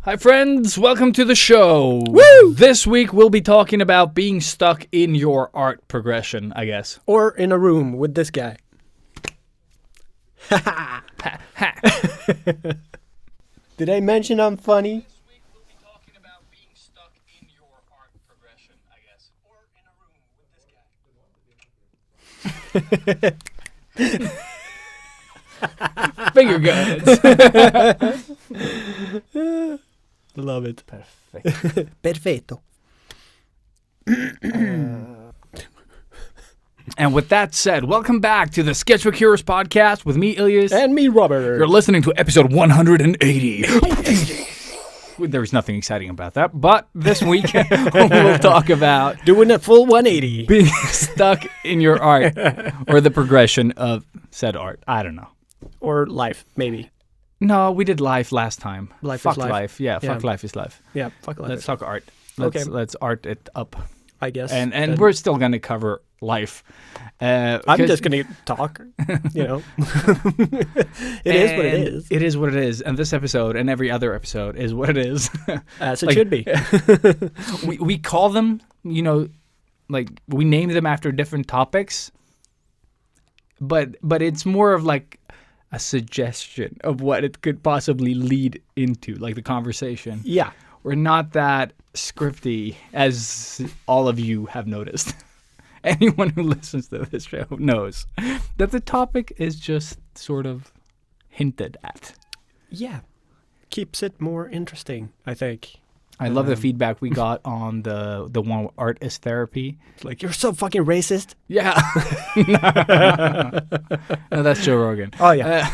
Hi friends, welcome to the show. Woo! This week we'll be talking about being stuck in your art progression, I guess. Or in a room with this guy. Did I mention I'm funny? This week we'll be talking about being stuck in your art progression, I guess. Or in a room with this guy. Finger guns. Love it. Perfect. Perfetto. And with that said, welcome back to the Sketchbook Heroes podcast with me, Ilyas. And me, Robert. You're listening to episode 180. There's nothing exciting about that, but this week we'll talk about doing a full 180. being stuck in your art or the progression of said art. I don't know. Or life, maybe. No, we did life last time. Life fuck is life. life. Yeah, Yeah. fuck life is life. Yeah, fuck life. Let's talk art. Okay. Let's art it up. I guess. And we're still going to cover life. I'm just going to talk, you know. It is what it is. It is what it is. And this episode and every other episode is what it is. As it should be. we call them, you know, like we name them after different topics. But it's more of like a suggestion of what it could possibly lead into, like the conversation. Yeah. We're not that scripty, as all of you have noticed. Anyone who listens to this show knows that the topic is just sort of hinted at. Yeah. Keeps it more interesting, I think. I love the feedback we got on the one art is therapy. It's like, you're so fucking racist. Yeah. No, that's Joe Rogan. Oh, yeah.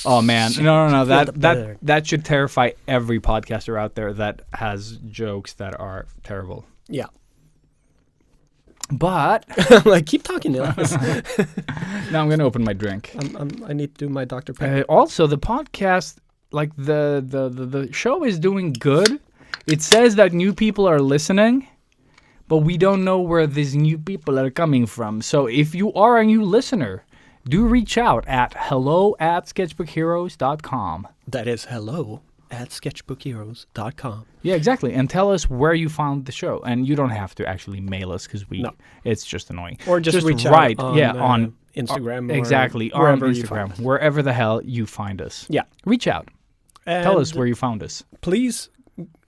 Oh man, no. Feel the better. That should terrify every podcaster out there that has jokes that are terrible. Yeah. But Like, keep talking, Niels. now I'm gonna open my drink. I need to do my Dr. Pepper. Also, the podcast, like the show is doing good. It says that new people are listening, but we don't know where these new people are coming from. So if you are a new listener, do reach out at hello@sketchbookheroes.com. That is hello@sketchbookheroes.com. Yeah, exactly. And tell us where you found the show. And you don't have to actually mail us because No. it's just annoying. Or just reach write, out on, on Instagram. Or exactly, on wherever you find Instagram, us. wherever the hell you find us. Yeah. Reach out. Tell us where you found us. Please,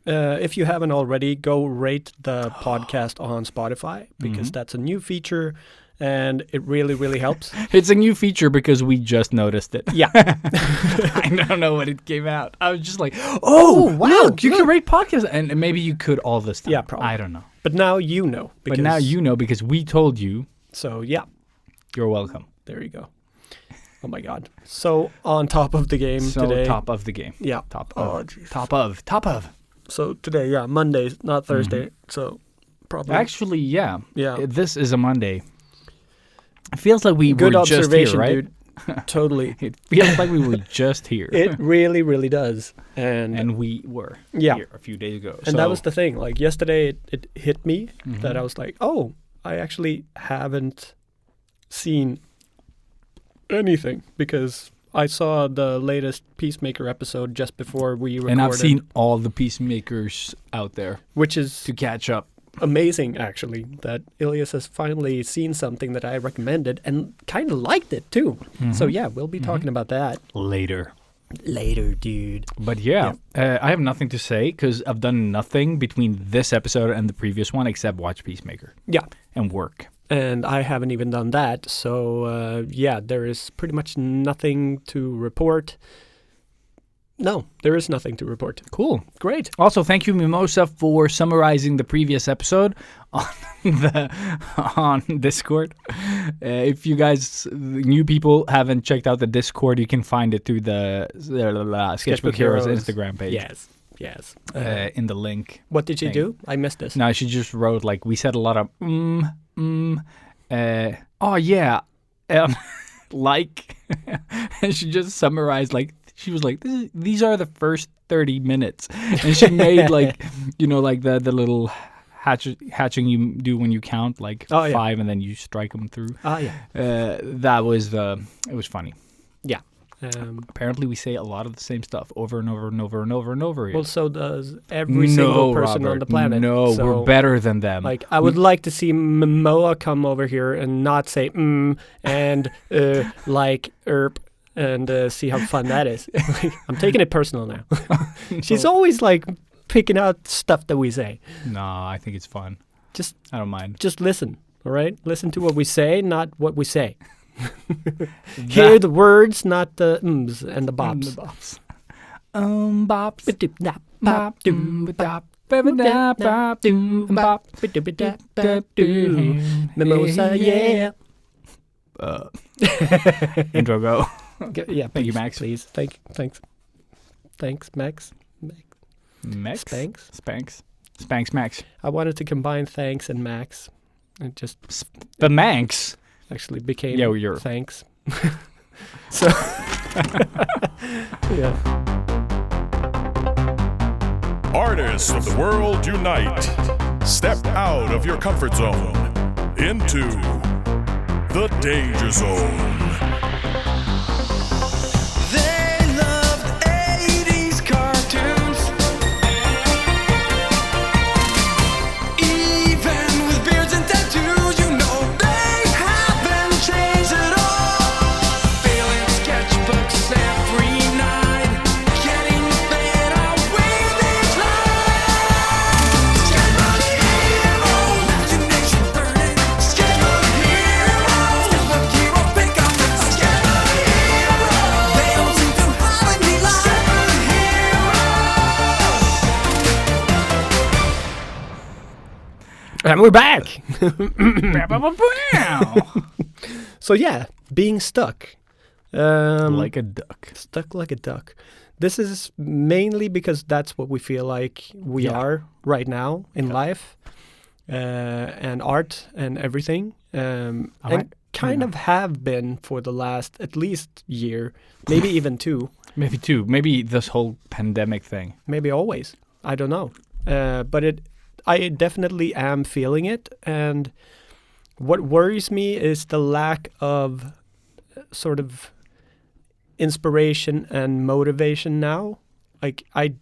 if you haven't already, go rate the podcast on Spotify because that's a new feature and it really, really helps. It's a new feature because we just noticed it. Yeah. I don't know when it came out. I was just like, oh, wow, look, you can look. rate podcasts. And maybe you could all this time. Yeah, probably. I don't know. But now you know. But now you know because we told you. So, yeah. You're welcome. There you go. Oh, my God. So, on top of the game So today. top of the game. Yeah. Top Oh, of. jeez. Top of. So, today, yeah, Monday, not Thursday. So, probably. Actually, yeah. Yeah. This is a Monday. It feels like we Good were just observation, here, right? dude. Totally. It feels like we were just here. It really, really does. And we were Yeah. here a few days ago. and that was the thing. Like yesterday, it hit me Mm-hmm. that I was like, oh, I actually haven't seen anything because I saw the latest Peacemaker episode just before we recorded. And I've seen all the peacemakers out there which is to catch up. amazing, actually, that Ilyas has finally seen something that I recommended and kind of liked it too. So yeah, we'll be talking about that Later. later, dude. But yeah, I have nothing to say because I've done nothing between this episode and the previous one except watch Peacemaker Yeah. and work. And I haven't even done that. So, yeah, there is pretty much nothing to report. No, there is nothing to report. Cool. Great. Also, thank you, Mimosa, for summarizing the previous episode on Discord. If you guys, new people, haven't checked out the Discord, you can find it through the Sketchbook Heroes Instagram page. Yes. In the link. What did you thing. do? I missed this. No, she just wrote, like, we said a lot of, oh, yeah, like, and she just summarized, like, she was like, these are the first 30 minutes. And she made, like, you know, like the little hatching you do when you count, like 5 and then you strike them through. Ah, yeah. It was funny. Yeah. Apparently, we say a lot of the same stuff over and over and over and over and over again. Well, so does every single person Robert, on the planet. No, so, we're better than them. Like, I would like to see Momoa come over here and not say and like and see how fun that is. I'm taking it personal now. She's always like picking out stuff that we say. No, I think it's fun. I don't mind. Just listen, all right? Listen to what we say, not what we say. Hear the words, not the ums and the bops. Bops. Mimosa, yeah. Intro go. Yeah, Thank you, Max. Please, thanks, Max. Max? Spanks. Spanks Max. I wanted to combine thanks and Max. It just The Manx. actually became you're thanks. So yeah. Artists of the world unite. Step out of your comfort zone into the danger zone. They loved 80s cartoons. Even with beards and tattoos, you know they haven't changed at all. Filling sketchbooks every night, getting better with each line. Sketchbook hero, imagination burning. Sketchbook hero, sketchbook hero, pick up the sketchbook hero. They don't seem to have any line. Sketchbook hero. And we're back. So yeah, being stuck. Like a duck. Stuck like a duck. This is mainly because that's what we feel like we Yeah. are right now in life, and art and everything, and kind of have been for the last at least year, maybe even two, Maybe two. Maybe this whole pandemic thing. maybe always. I don't know, but I definitely am feeling it, and what worries me is the lack of sort of inspiration and motivation now. Like I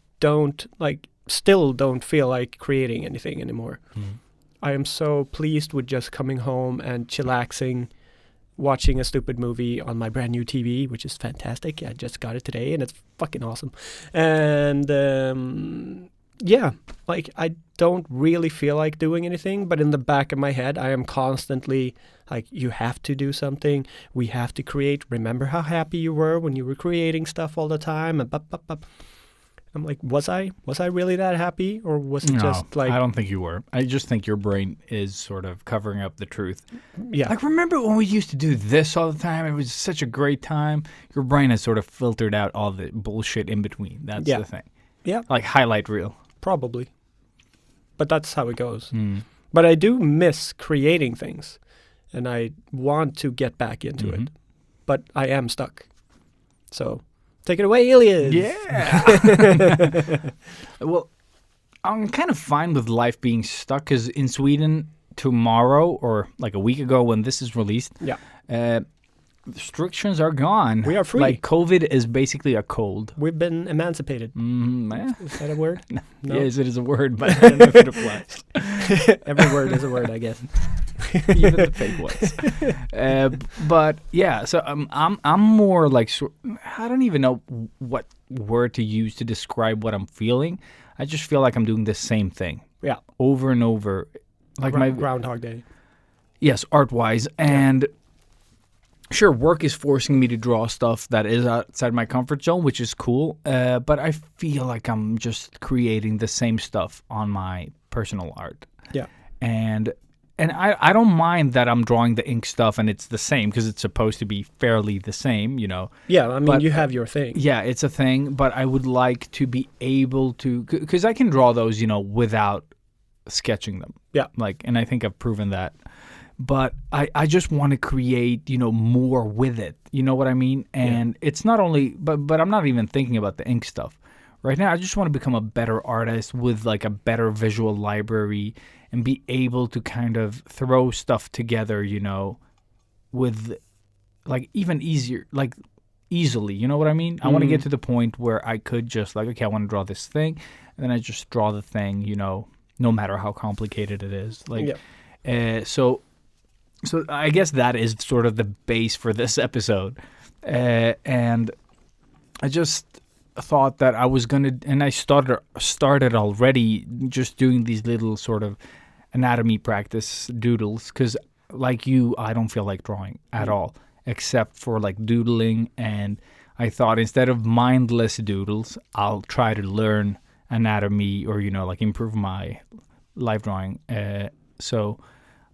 still don't feel like creating anything anymore. I am so pleased with just coming home and chillaxing, watching a stupid movie on my brand new TV, which is fantastic. I just got it today and it's fucking awesome. And yeah, like I don't really feel like doing anything, but in the back of my head, I am constantly like, you have to do something. We have to create. Remember how happy you were when you were creating stuff all the time? And I'm like, was I really that happy, or was it No, just like, I don't think you were. I just think your brain is sort of covering up the truth. yeah, Like, remember when we used to do this all the time? It was such a great time. Your brain has sort of filtered out all the bullshit in between. That's Yeah. the thing. Yeah. Like highlight reel. probably. But that's how it goes. Mm. But I do miss creating things, and I want to get back into it. But I am stuck. So take it away, Ilias. Yeah. Well, I'm kind of fine with life being stuck because in Sweden tomorrow, or like a week ago when this is released, restrictions are gone. We are free. Like COVID is basically a cold. We've been emancipated. Is that a word? No. Yes, it is a word, but I don't know if it applies. Every word is a word, I guess. Even the fake ones. But yeah, so I'm more like, I don't even know what word to use to describe what I'm feeling. I just feel like I'm doing the same thing. Yeah. Over and over. Like my Groundhog Day. Yes, art-wise. And sure, work is forcing me to draw stuff that is outside my comfort zone, which is cool. But I feel like I'm just creating the same stuff on my personal art. Yeah. And I don't mind that I'm drawing the ink stuff and it's the same because it's supposed to be fairly the same, you know. Yeah, I mean, But, you have your thing. Yeah, it's a thing, but I would like to be able to, because I can draw those, you know, without sketching them. Yeah. Like, and I think I've proven that. But I just want to create, you know, more with it. You know what I mean? And it's not only, but I'm not even thinking about the ink stuff. Right now, I just want to become a better artist with like a better visual library and be able to kind of throw stuff together, you know, with like even easier, like easily. You know what I mean? I want to get to the point where I could just like, okay, I want to draw this thing, and then I just draw the thing, you know, no matter how complicated it is. Like, so I guess that is sort of the base for this episode. And I just thought that I was gonna, and I started already just doing these little sort of anatomy practice doodles, because like you, I don't feel like drawing at all, except for like doodling. And I thought instead of mindless doodles, I'll try to learn anatomy or, you know, like improve my life drawing. So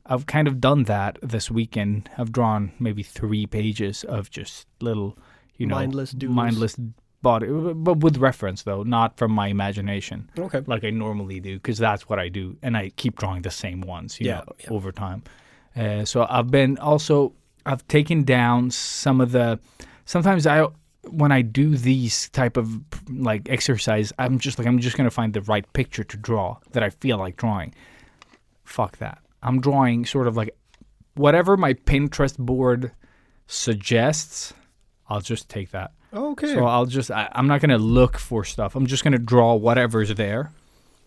I've kind of done that this weekend. I've drawn maybe 3 pages of just little, you know, Mindless doodles. mindless body, but with reference though, not from my imagination. Okay. Like I normally do, because that's what I do, and I keep drawing the same ones, you know, over time. So I've taken down some of the. Sometimes when I do these type of like exercise, I'm just gonna find the right picture to draw that I feel like drawing. Fuck that. I'm drawing sort of like whatever my Pinterest board suggests. I'll just take that. Okay. So I'm not going to look for stuff. I'm just going to draw whatever's there.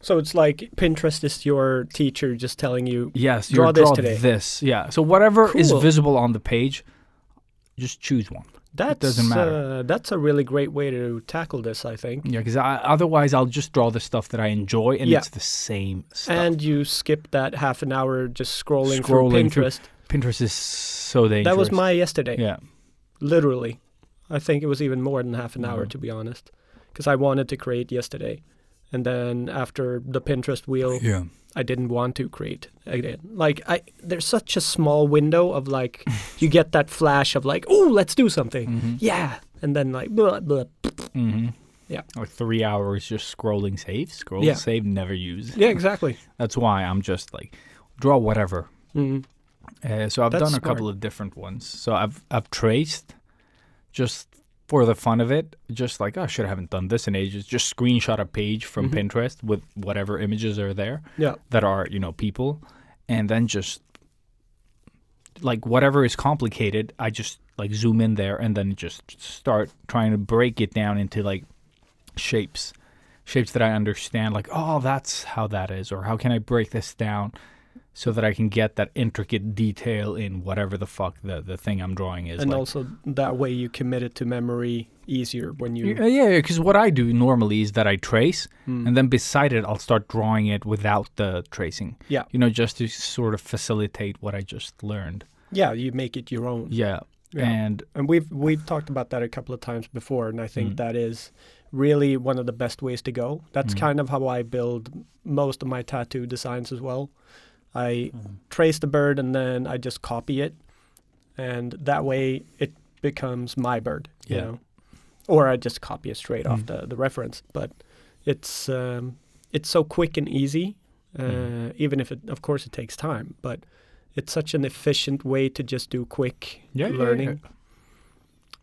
So it's like Pinterest is your teacher just telling you, Yes, draw you this draw today. this. Yeah. So whatever is Cool. visible on the page, just choose one. That doesn't matter. That's a really great way to tackle this, I think. Yeah, because otherwise I'll just draw the stuff that I enjoy, and Yeah. it's the same stuff. And you skip that half an hour just scrolling Scrolling through through- Pinterest. Pinterest is so dangerous. That was my yesterday. Yeah. Literally. I think it was even more than half an hour, Mhm. to be honest. Because I wanted to create yesterday. And then after the Pinterest wheel, Yeah. I didn't want to create again. Like, there's such a small window of like, you get that flash of like, oh, let's do something. Mm-hmm. Yeah. And then like, blah, blah. Mm-hmm. Yeah. Or 3 hours just scrolling save. Scroll, Yeah. save, never use. Yeah, exactly. That's why I'm just like, draw whatever. Mm. So I've That's done a couple smart. of different ones. So I've traced just for the fun of it, just like, oh, shit, I haven't done this in ages. Just screenshot a page from Mhm. Pinterest with whatever images are there Yeah. that are, you know, people. And then just like whatever is complicated, I just like zoom in there and then just start trying to break it down into like shapes that I understand. Like, oh, that's how that is. Or how can I break this down so that I can get that intricate detail in whatever the fuck the thing I'm drawing is. And like, also that way you commit it to memory easier when you... yeah, because what I do normally is that I trace, Mm. and then beside it, I'll start drawing it without the tracing. Yeah. You know, just to sort of facilitate what I just learned. Yeah, you make it your own. Yeah. Yeah. And And we've talked about that a couple of times before, and I think Mm. that is really one of the best ways to go. That's Mm. kind of how I build most of my tattoo designs as well. I Mm. trace the bird and then I just copy it, and that way it becomes my bird. You Yeah. know? Or I just copy it straight off Mm. the reference. But it's so quick and easy, even if it, of course, it takes time. But it's such an efficient way to just do quick learning.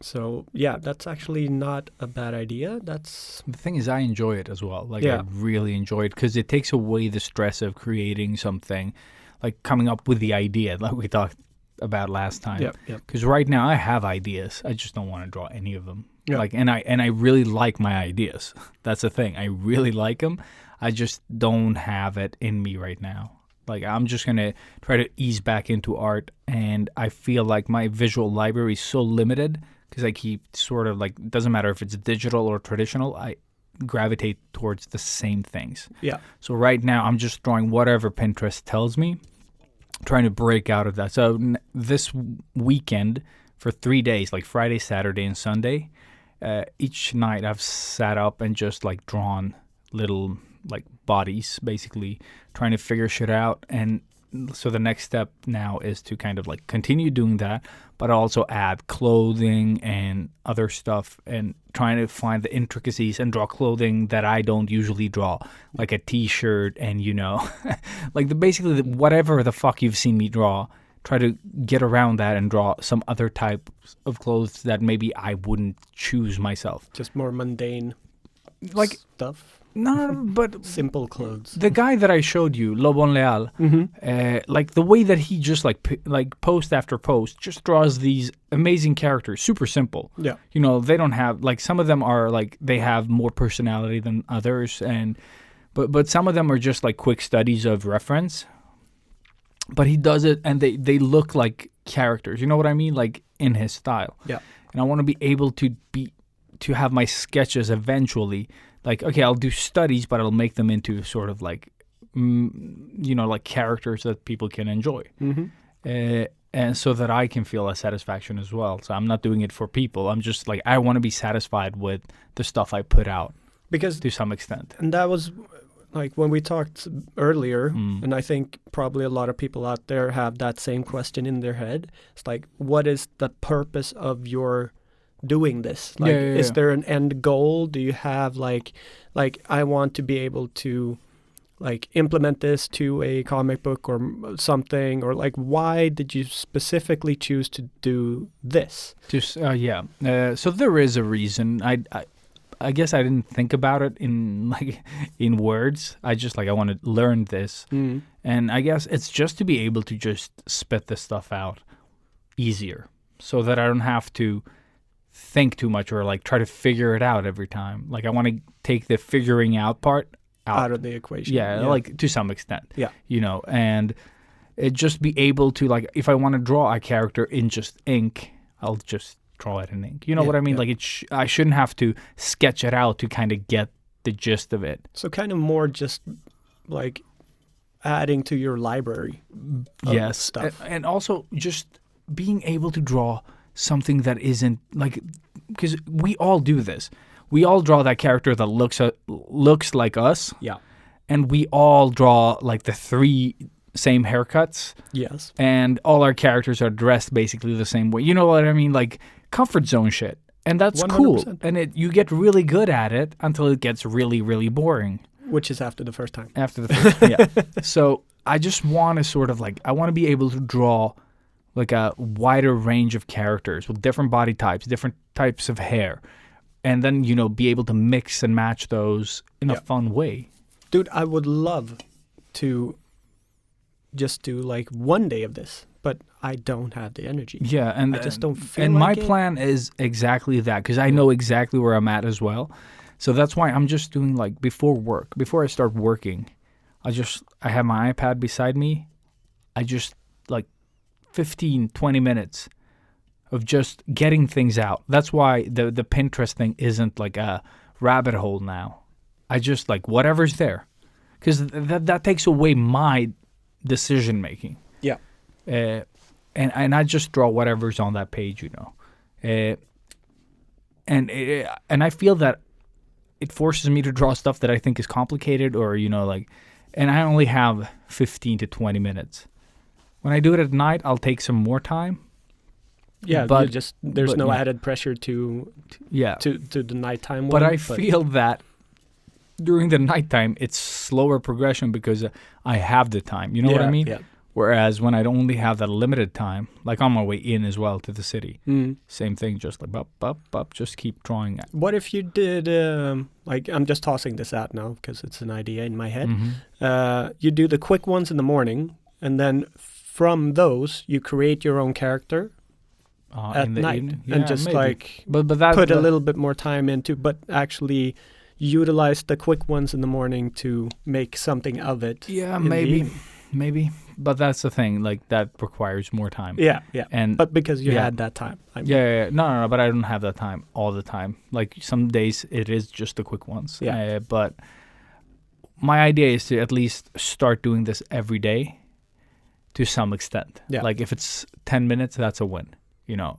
So yeah, that's actually not a bad idea. That's The thing is, I enjoy it as well. Like, Yeah. I really enjoy it because it takes away the stress of creating something, like coming up with the idea, like we talked about last time. yeah. Because right now I have ideas, I just don't want to draw any of them. Yeah. Like, and I really like my ideas. That's the thing. I really like them. I just don't have it in me right now. Like, I'm just gonna try to ease back into art, and I feel like my visual library is so limited because I keep sort of like, doesn't matter if it's digital or traditional, I gravitate towards the same things. Yeah. So right now I'm just drawing whatever Pinterest tells me, trying to break out of that. So this weekend for 3 days, like Friday, Saturday, and Sunday, each night I've sat up and just like drawn little like bodies, basically trying to figure shit out. And so the next step now is to kind of like continue doing that, but also add clothing and other stuff, and trying to find the intricacies and draw clothing that I don't usually draw, like a t-shirt and, you know, like basically whatever the fuck you've seen me draw, try to get around that and draw some other types of clothes that maybe I wouldn't choose myself. Just more mundane Like, stuff. No, but Simple clothes. the guy that I showed you, Lobon Leal, like the way that he just like post after post just draws these amazing characters, super simple. Yeah. You know, they don't have like some of them are like they have more personality than others, and but some of them are just like quick studies of reference. But he does it, and they look like characters. You know what I mean? Like in his style. Yeah. And I want to be able to have my sketches eventually. Like, okay, I'll do studies, but I'll make them into sort of like, you know, like characters that people can enjoy. And so that I can feel a satisfaction as well. So I'm not doing it for people. I'm just like, I want to be satisfied with the stuff I put out Because to some extent. and that was like when we talked earlier, and I think probably a lot of people out there have that same question in their head. It's like, what is the purpose of your doing this? Like, is there an end goal? Do you have like I want to be able to like implement this to a comic book or something, or like why did you specifically choose to do this? Just so there is a reason. I guess I didn't think about it in words. I just I want to learn this, and I guess it's just to be able to just spit this stuff out easier, so that I don't have to think too much or like try to figure it out every time. Like I want to take the figuring out part Out of the equation. Yeah, like to some extent. Yeah. You know, and it just be able to like if I want to draw a character in just ink, I'll just draw it in ink. You know what I mean? Yeah. Like I shouldn't have to sketch it out to kind of get the gist of it. So kind of more just like adding to your library. Of stuff. And also just being able to draw something that isn't like, because we all do this. We all draw that character that looks like us. Yeah. And we all draw like the 3 same haircuts. Yes. And all our characters are dressed basically the same way. You know what I mean? Like comfort zone shit. And that's 100%. cool. And you get really good at it until it gets really, really boring. Which is after the first time. After the first, yeah. So I just want to sort of like, I want to be able to draw like a wider range of characters with different body types, different types of hair. And then, you know, be able to mix and match those in a fun way. Dude, I would love to just do like one day of this, but I don't have the energy. Yeah, and I just don't feel and like my it. plan is exactly that, because I know exactly where I'm at as well. So that's why I'm just doing like before I start working, I have my iPad beside me. I just like 15, 20 minutes of just getting things out. That's why the Pinterest thing isn't like a rabbit hole now. I just like whatever's there, because that takes away my decision making. Yeah. And I just draw whatever's on that page, you know. And I feel that it forces me to draw stuff that I think is complicated, or you know, like, and I only have 15 to 20 minutes. When I do it at night, I'll take some more time. Yeah, But- there's but no yeah. added pressure to Yeah. the nighttime But one. I feel that during the nighttime, it's slower progression because I have the time. You know what I mean? Yeah. Whereas when I only have that limited time, like on my way in as well to the city, same thing, just like up, just keep drawing. What if you did like, I'm just tossing this out now because it's an idea in my head. Mm-hmm. You do the quick ones in the morning, and then from those you create your own character at in the night, evening. and Yeah, just maybe. like but that put a that- little bit more time into, but actually utilize the quick ones in the morning to make something of it. Yeah, in the evening. maybe. But that's the thing. Like that requires more time. Yeah. And But because you yeah. had that time. I mean, yeah. No. But I don't have that time all the time. Like some days it is just the quick ones. Yeah. But my idea is to at least start doing this every day to some extent. Yeah. Like if it's 10 minutes, that's a win, you know.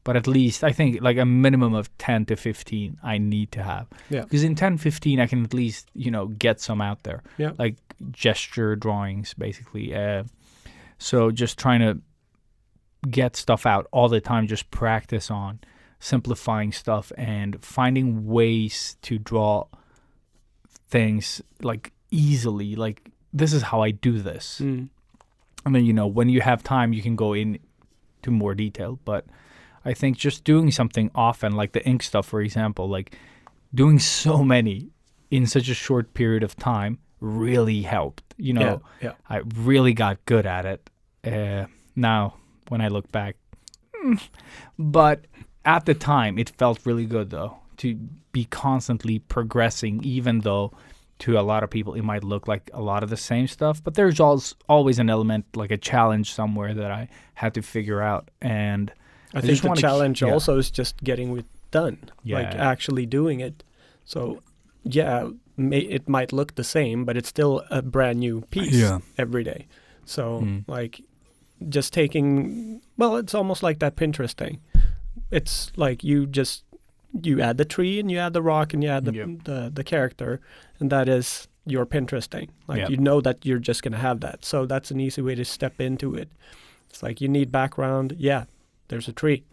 But at least I think like a minimum of 10 to 15 I need to have. Yeah. Because in 10, 15, I can at least, you know, get some out there. Yeah. Like gesture drawings, basically. So just trying to get stuff out all the time, just practice on simplifying stuff and finding ways to draw things like easily. Like this is how I do this. I mean, you know, when you have time, you can go into more detail, but I think just doing something often, like the ink stuff, for example, like doing so many in such a short period of time really helped. You know, Yeah. I really got good at it. Now, when I look back, but at the time, it felt really good though to be constantly progressing, even though to a lot of people it might look like a lot of the same stuff. But there's always an element, like a challenge somewhere that I had to figure out. And I think just the wanna- challenge yeah. also is just getting it done, like Yeah. actually doing it. So, yeah, it might look the same, but it's still a brand new piece Yeah. every day. So, Mm. like, just taking, well, it's almost like that Pinterest thing. It's like you add the tree and you add the rock and you add the character, and that is your Pinterest thing. Like, Yep. you know that you're just going to have that. So that's an easy way to step into it. It's like you need background. Yeah, there's a tree.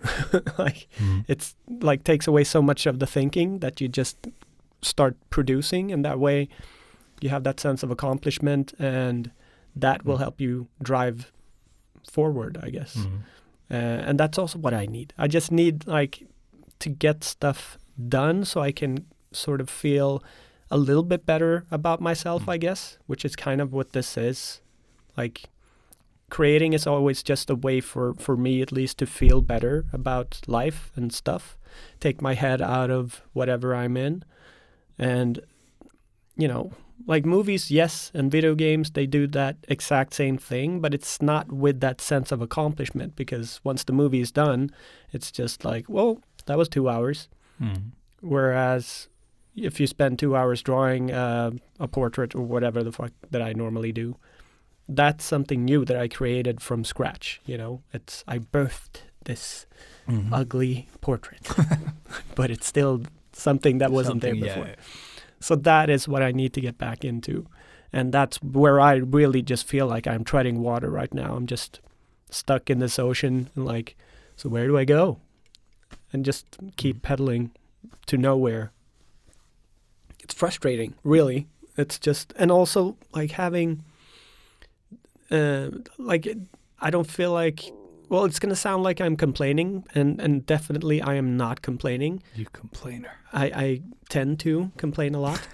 Like, it's like takes away so much of the thinking that you just start producing, and that way you have that sense of accomplishment, and that will help you drive forward, I guess. And that's also what I need. I just need like to get stuff done so I can sort of feel a little bit better about myself, I guess, which is kind of what this is. Like, creating is always just a way for me at least to feel better about life and stuff, take my head out of whatever I'm in. And, you know, like movies, yes, and video games, they do that exact same thing, but it's not with that sense of accomplishment, because once the movie is done, it's just like, well, that was 2 hours. Whereas if you spend 2 hours drawing a portrait or whatever the fuck that I normally do, that's something new that I created from scratch. You know, I birthed this ugly portrait, but it's still something that wasn't there before. So that is what I need to get back into. And that's where I really just feel like I'm treading water right now. I'm just stuck in this ocean and like, so where do I go? And just keep pedaling to nowhere. It's frustrating, really. It's just, and also like having, I don't feel like, well, it's going to sound like I'm complaining, and definitely I am not complaining. You complainer. I tend to complain a lot.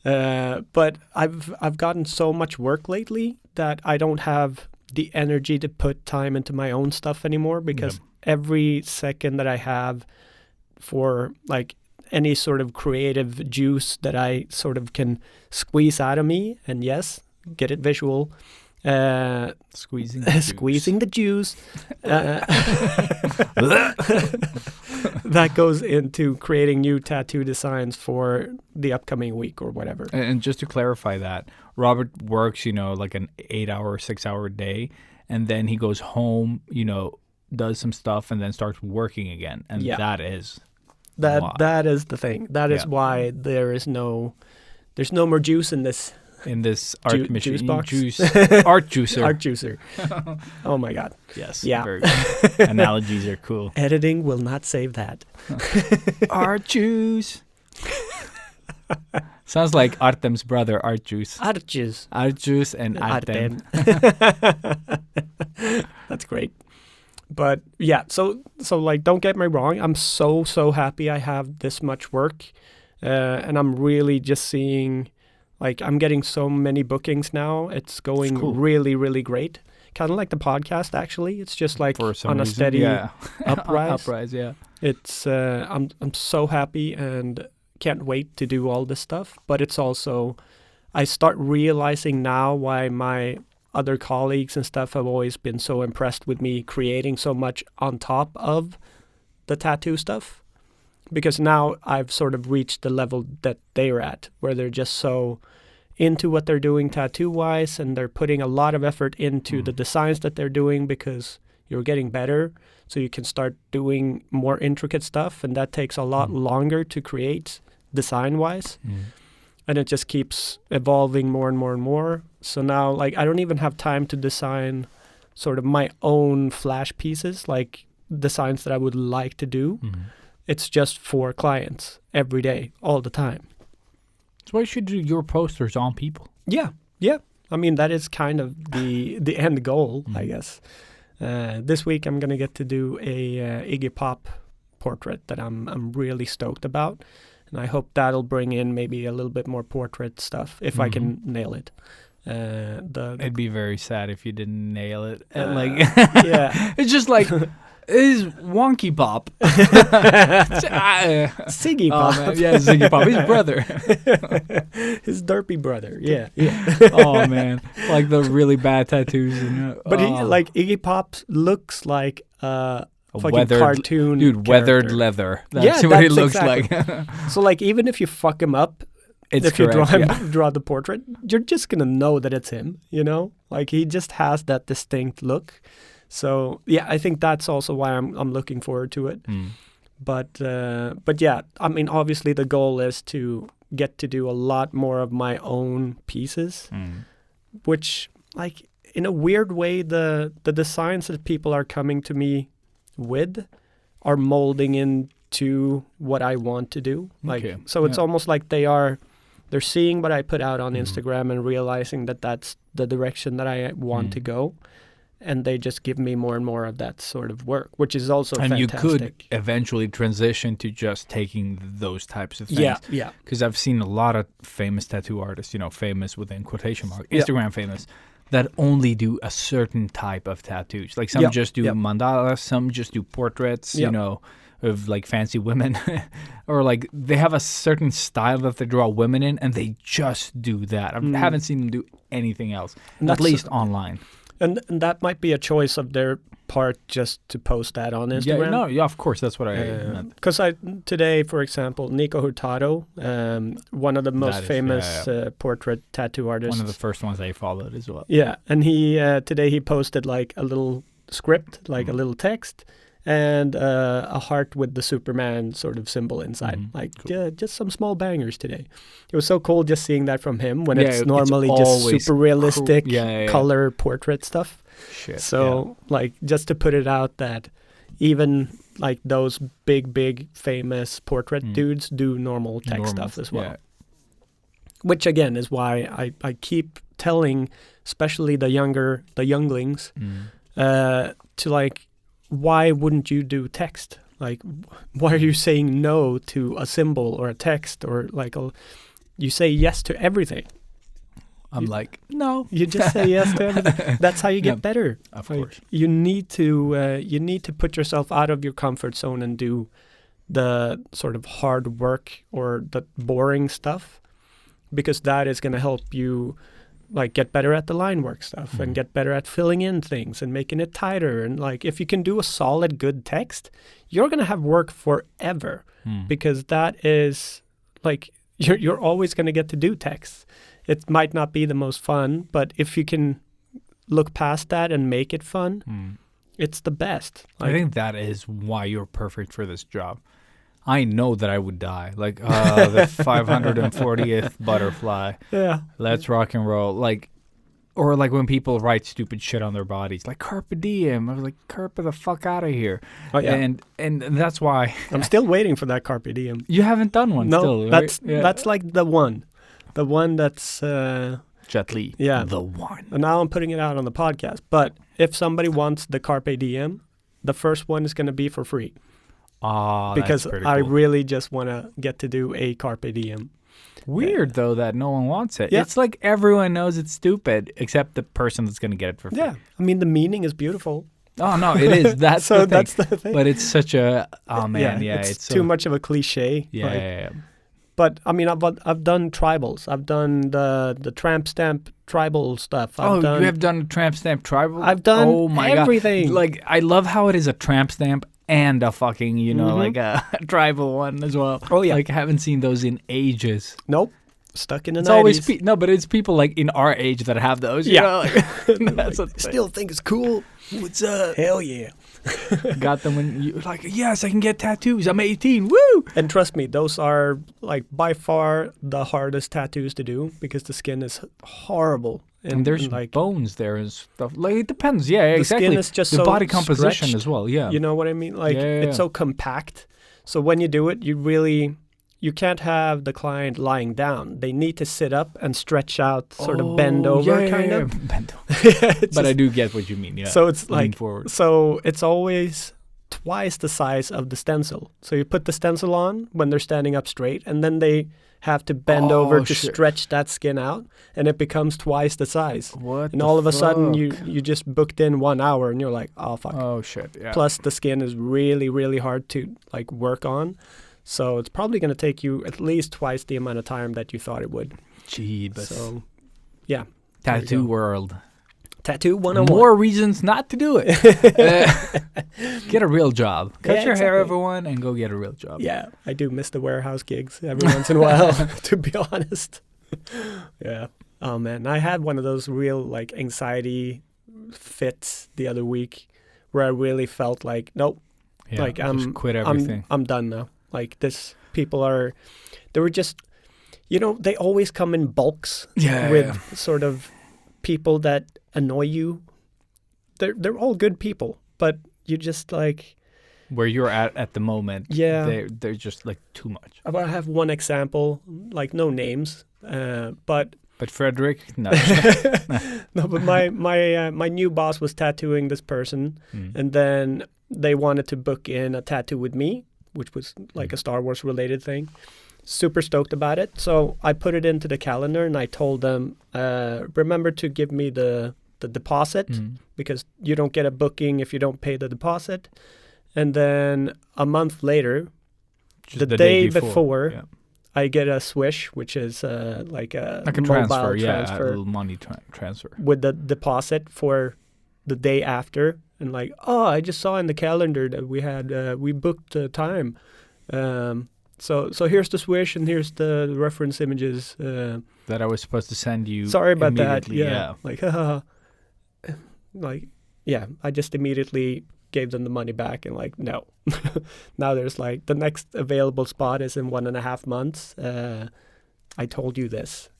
But I've gotten so much work lately that I don't have the energy to put time into my own stuff anymore, because every second that I have for like any sort of creative juice that I sort of can squeeze out of me, and yes, get it visual, Squeezing the squeezing the juice, that goes into creating new tattoo designs for the upcoming week or whatever. And just to clarify that, Robert works, like an 8-hour, 6-hour day, and then he goes home, does some stuff, and then starts working again. And that is why. That is the thing. That is why there's no more juice in this. In this art machine, juice box? art juicer. Art juicer. Oh my God. Yes. Yeah. Very good. Analogies are cool. Editing will not save that. Art juice. Sounds like Artem's brother, Art Juice. Art juice. Art Juice and Artem. That's great. But yeah, so like, don't get me wrong. I'm so happy I have this much work, and I'm really just seeing. Like, I'm getting so many bookings now. It's going really, really great. Kind of like the podcast, actually. It's just like on a steady uprise. Uprise, yeah. It's I'm so happy and can't wait to do all this stuff. But it's also, I start realizing now why my other colleagues and stuff have always been so impressed with me creating so much on top of the tattoo stuff. Because now I've sort of reached the level that they're at, where they're just so into what they're doing tattoo-wise, and they're putting a lot of effort into the designs that they're doing, because you're getting better, so you can start doing more intricate stuff, and that takes a lot longer to create design-wise. And it just keeps evolving more and more and more. So now, like, I don't even have time to design sort of my own flash pieces, like designs that I would like to do. It's just for clients every day, all the time. So why should you do your posters on people? Yeah. I mean, that is kind of the end goal, I guess. This week I'm gonna get to do a Iggy Pop portrait that I'm really stoked about, and I hope that'll bring in maybe a little bit more portrait stuff if I can nail it. It'd be very sad if you didn't nail it. Yeah. It's just like is Wonky Pop. Ziggy Oh, Pop. man. Yeah, Ziggy Pop, his brother. His derpy brother. Yeah. Oh man, like the really bad tattoos. But he, like Iggy Pop looks like a fucking weathered cartoon dude, weathered character. leather. That's Yeah, what he that's looks exactly. like. So like even if you fuck him up, It's if you correct. draw the portrait, you're just gonna know that it's him. You know, like he just has that distinct look. So yeah, I think that's also why I'm looking forward to it. But yeah, I mean, obviously the goal is to get to do a lot more of my own pieces, which, like, in a weird way, the designs that people are coming to me with are molding into what I want to do. Like, Okay. so it's Yeah. almost like they're seeing what I put out on Instagram and realizing that that's the direction that I want to go. And they just give me more and more of that sort of work, which is also And fantastic. you could eventually transition to just taking those types of things. Yeah. Because I've seen a lot of famous tattoo artists, famous within quotation marks, Yeah. Instagram famous, that only do a certain type of tattoos. Like some just do mandalas, some just do portraits, of like fancy women. Or like they have a certain style that they draw women in and they just do that. I haven't seen them do anything else, And at that's- least online. And that might be a choice of their part just to post that on Instagram. Yeah, of course, that's what I meant. Because today, for example, Nico Hurtado, one of the most That is- famous portrait tattoo artists. One of the first ones I followed as well. Yeah, and he today he posted like a little script, like a little text, and a heart with the Superman sort of symbol inside. Like just some small bangers today. It was so cool just seeing that from him when it's normally just always super realistic Yeah. color portrait stuff. Shit. So like just to put it out that even like those big famous portrait dudes do normal tech stuff as well. Yeah. Which again is why I keep telling especially the younglings to like, why wouldn't you do text? Like, why are you saying no to a symbol or a text or like you say yes to everything? I'm like, no. You just say yes to everything. That's how you get better. Of Like, course. you need to put yourself out of your comfort zone and do the sort of hard work or the boring stuff, because that is going to help you like get better at the line work stuff and get better at filling in things and making it tighter. And like, if you can do a solid, good text, you're going to have work forever because that is like, you're always going to get to do text. It might not be the most fun, but if you can look past that and make it fun, it's the best. I think that is why you're perfect for this job. I know that I would die. Like, the 540th butterfly. Yeah. Let's rock and roll. Like, or like when people write stupid shit on their bodies, like carpe diem. I was like, carpe the fuck out of here. Oh, yeah. And that's why I'm still waiting for that carpe diem. you haven't done one. No, still, right? that's like the one that's Jet Li. Yeah. The one. and now I'm putting it out on the podcast. But if somebody wants the carpe diem, the first one is going to be for free Oh, because that's pretty I cool. really just want to get to do a carpe diem. Weird though that no one wants it. Yeah. It's like everyone knows it's stupid except the person that's going to get it for free. Yeah, I mean the meaning is beautiful. Oh no, it is. That's So the thing. that's the thing. But it's such a it's too so, much of a cliche. Yeah, like, yeah. But I mean, I've done tribals. I've done the tramp stamp tribal stuff. You have done a tramp stamp tribal? I've done oh my everything. God. Like, I love how it is a tramp stamp and a fucking, like a tribal one as well. Oh, yeah. Like, I haven't seen those in ages. Nope, stuck in the It's 90s. always, no, but it's people like in our age that have those. You Yeah. know? Like, that's Like, what they still think it's cool. What's up? Hell yeah. Got them when you like, yes, I can get tattoos. I'm 18. Woo! And trust me, those are like by far the hardest tattoos to do because the skin is horrible. And there's like bones there and stuff. Like, it depends. Yeah, the exactly. skin is just the so body composition stretched, as well. Yeah. You know what I mean? Like Yeah, yeah, it's yeah. so compact. So when you do it, you can't have the client lying down. They need to sit up and stretch out, sort of bend over, kind of. Bend over. It's But I just- do get what you mean. Yeah. So it's Lean like forward. so it's always twice the size of the stencil. So you put the stencil on when they're standing up straight, and then they have to bend over to shit. stretch that skin out, and it becomes twice the size. What? And the all of a sudden, fuck? you just booked in 1 hour, and you're like, oh fuck. Oh shit! Yeah. Plus, the skin is really, really hard to like work on. So it's probably going to take you at least twice the amount of time that you thought it would. Jeebus. So, yeah. there you Tattoo go. world. Tattoo 101. More reasons not to do it. Get a real job. Cut Yeah, your hair, exactly. everyone, and go get a real job. Yeah, I do miss the warehouse gigs every once in a while, to be honest. Yeah. Oh man, I had one of those real like anxiety fits the other week where I really felt like, nope, Yeah, like just quit everything. I'm done now. Like this, they were just, they always come in bulks with sort of people that annoy you. They're all good people, but you just like. Where you're at the moment. Yeah. They're just like too much. I have one example, like no names, but But Frederick, no. no, but my new boss was tattooing this person, Mm. and then they wanted to book in a tattoo with me, which was like a Star Wars related thing. Super stoked about it. So I put it into the calendar and I told them, remember to give me the deposit Mm. because you don't get a booking if you don't pay the deposit. And then a month later, Just the the day before, Yeah. I get a Swish, which is like a Like a mobile transfer, yeah, a transfer little money transfer. with the deposit for the day after. And like, oh, I just saw in the calendar that we booked time. So here's the Swish and here's the reference images. That I was supposed to send you. Sorry about that. immediately, Yeah. Like, haha. Like, yeah, I just immediately gave them the money back and like, no. Now there's like, the next available spot is in 1.5 months. I told you this.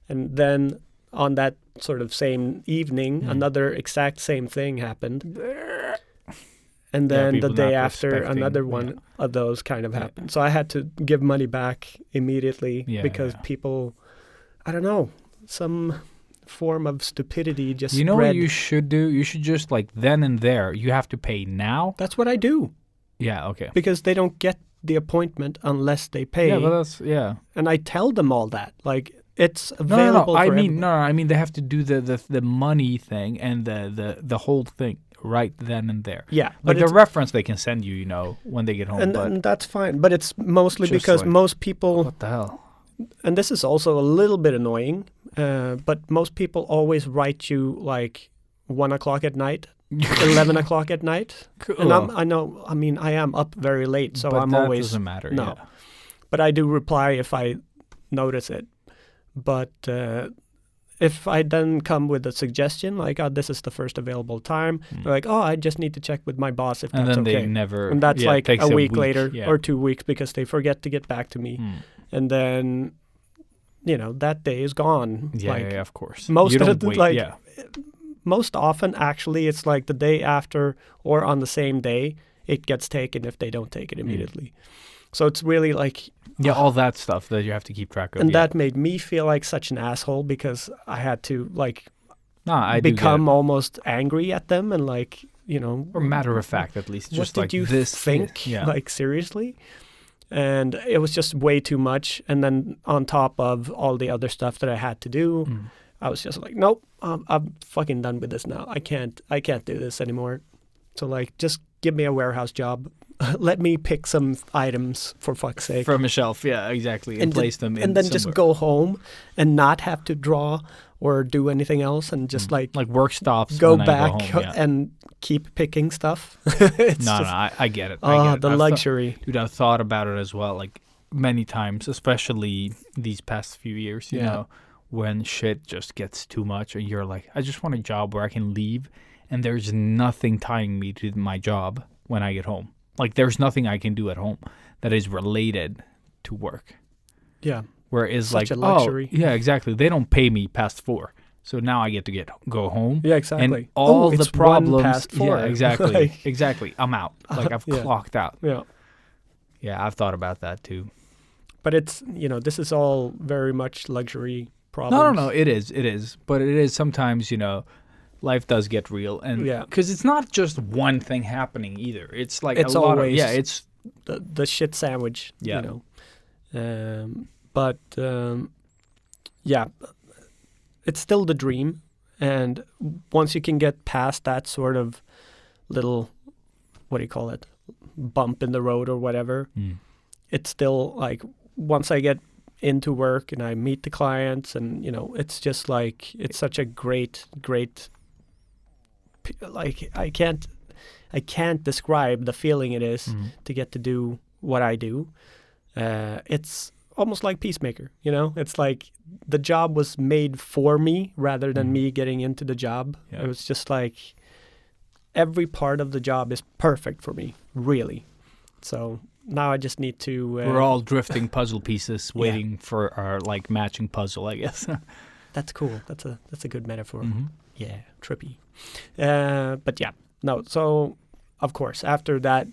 And then on that sort of same evening, another exact same thing happened. And then the people day not after, respecting, another one of those kind of happened. So I had to give money back immediately because people, I don't know, some form of stupidity just You know spread. what you should do? You should just like then and there. You have to pay now. That's what I do Yeah. Okay. because they don't get the appointment unless they pay. Yeah, but that's And I tell them all that. Like, it's No, available I for mean, everyone. no. I mean, they have to do the money thing and the whole thing right then and there. Yeah, Like but the it's, reference they can send you, when they get home. and, but and that's fine. But it's mostly Just because like- most people, what the hell? and this is also a little bit annoying, but most people always write you like 1 o'clock at night, 11 o'clock at night. And I am up very late, so but I'm that always, doesn't matter. no. Yeah. but I do reply if I notice it. But if I then come with a suggestion, like, oh, this is the first available time, they're like, oh, I just need to check with my boss if And that's then okay. they never. And that's yeah, it like takes a week later yeah. or 2 weeks because they forget to get back to me. Mm. And then, that day is gone. Yeah, like, yeah, of course. most you of don't the- wait, like, yeah. most often, actually, it's like the day after or on the same day, it gets taken if they don't take it immediately. So it's really like, Yeah, all that stuff that you have to keep track of. and yeah. that made me feel like such an asshole because I had to like I do get become it. almost angry at them and like, or matter of fact, at least. what Just did like you this think? Yeah. Like, seriously? And it was just way too much. And then on top of all the other stuff that I had to do, Mm. I was just like, nope, I'm fucking done with this now. I can't do this anymore. So like, just give me a warehouse job. Let me pick some items for fuck's sake. From a shelf, yeah, exactly, and then- place them in and then somewhere. just go home and not have to draw or do anything else and just like work stops. go when back I go home, yeah. and keep picking stuff. It's No, just, I get it. I oh, get it. the I've luxury. Dude, I've thought about it as well, like many times, especially these past few years, you Yeah. know, when shit just gets too much and you're like, I just want a job where I can leave and there's nothing tying me to my job when I get home. Like, there's nothing I can do at home that is related to work. Yeah. Whereas, Such like, a luxury. oh, yeah, exactly. They don't pay me past 4. So now I get to go home. Yeah, exactly. And all the it's problems. 1 past 4. Yeah, exactly. Like, Exactly. I'm out. Like, I've yeah. clocked out. yeah. Yeah, I've thought about that too. But it's, this is all very much luxury problems. No. It is. But it is sometimes, life does get real, and Yeah. because it's not just one thing happening either. It's like It's a lot always- of it's the shit sandwich. Yeah. You know. But yeah, it's still the dream, and once you can get past that sort of little, what do you call it, bump in the road or whatever, it's still like once I get into work and I meet the clients, and you know, it's just like it's such a great like I can't describe the feeling it is to get to do what I do. It's almost like Peacemaker, you know? It's like the job was made for me rather than me getting into the job. Yeah. It was just like every part of the job is perfect for me, really. So now I just need to... we're all drifting puzzle pieces waiting for our like matching puzzle, I guess. That's cool. That's a good metaphor. Mhm. Yeah, trippy. But yeah, no, so... Of course, after that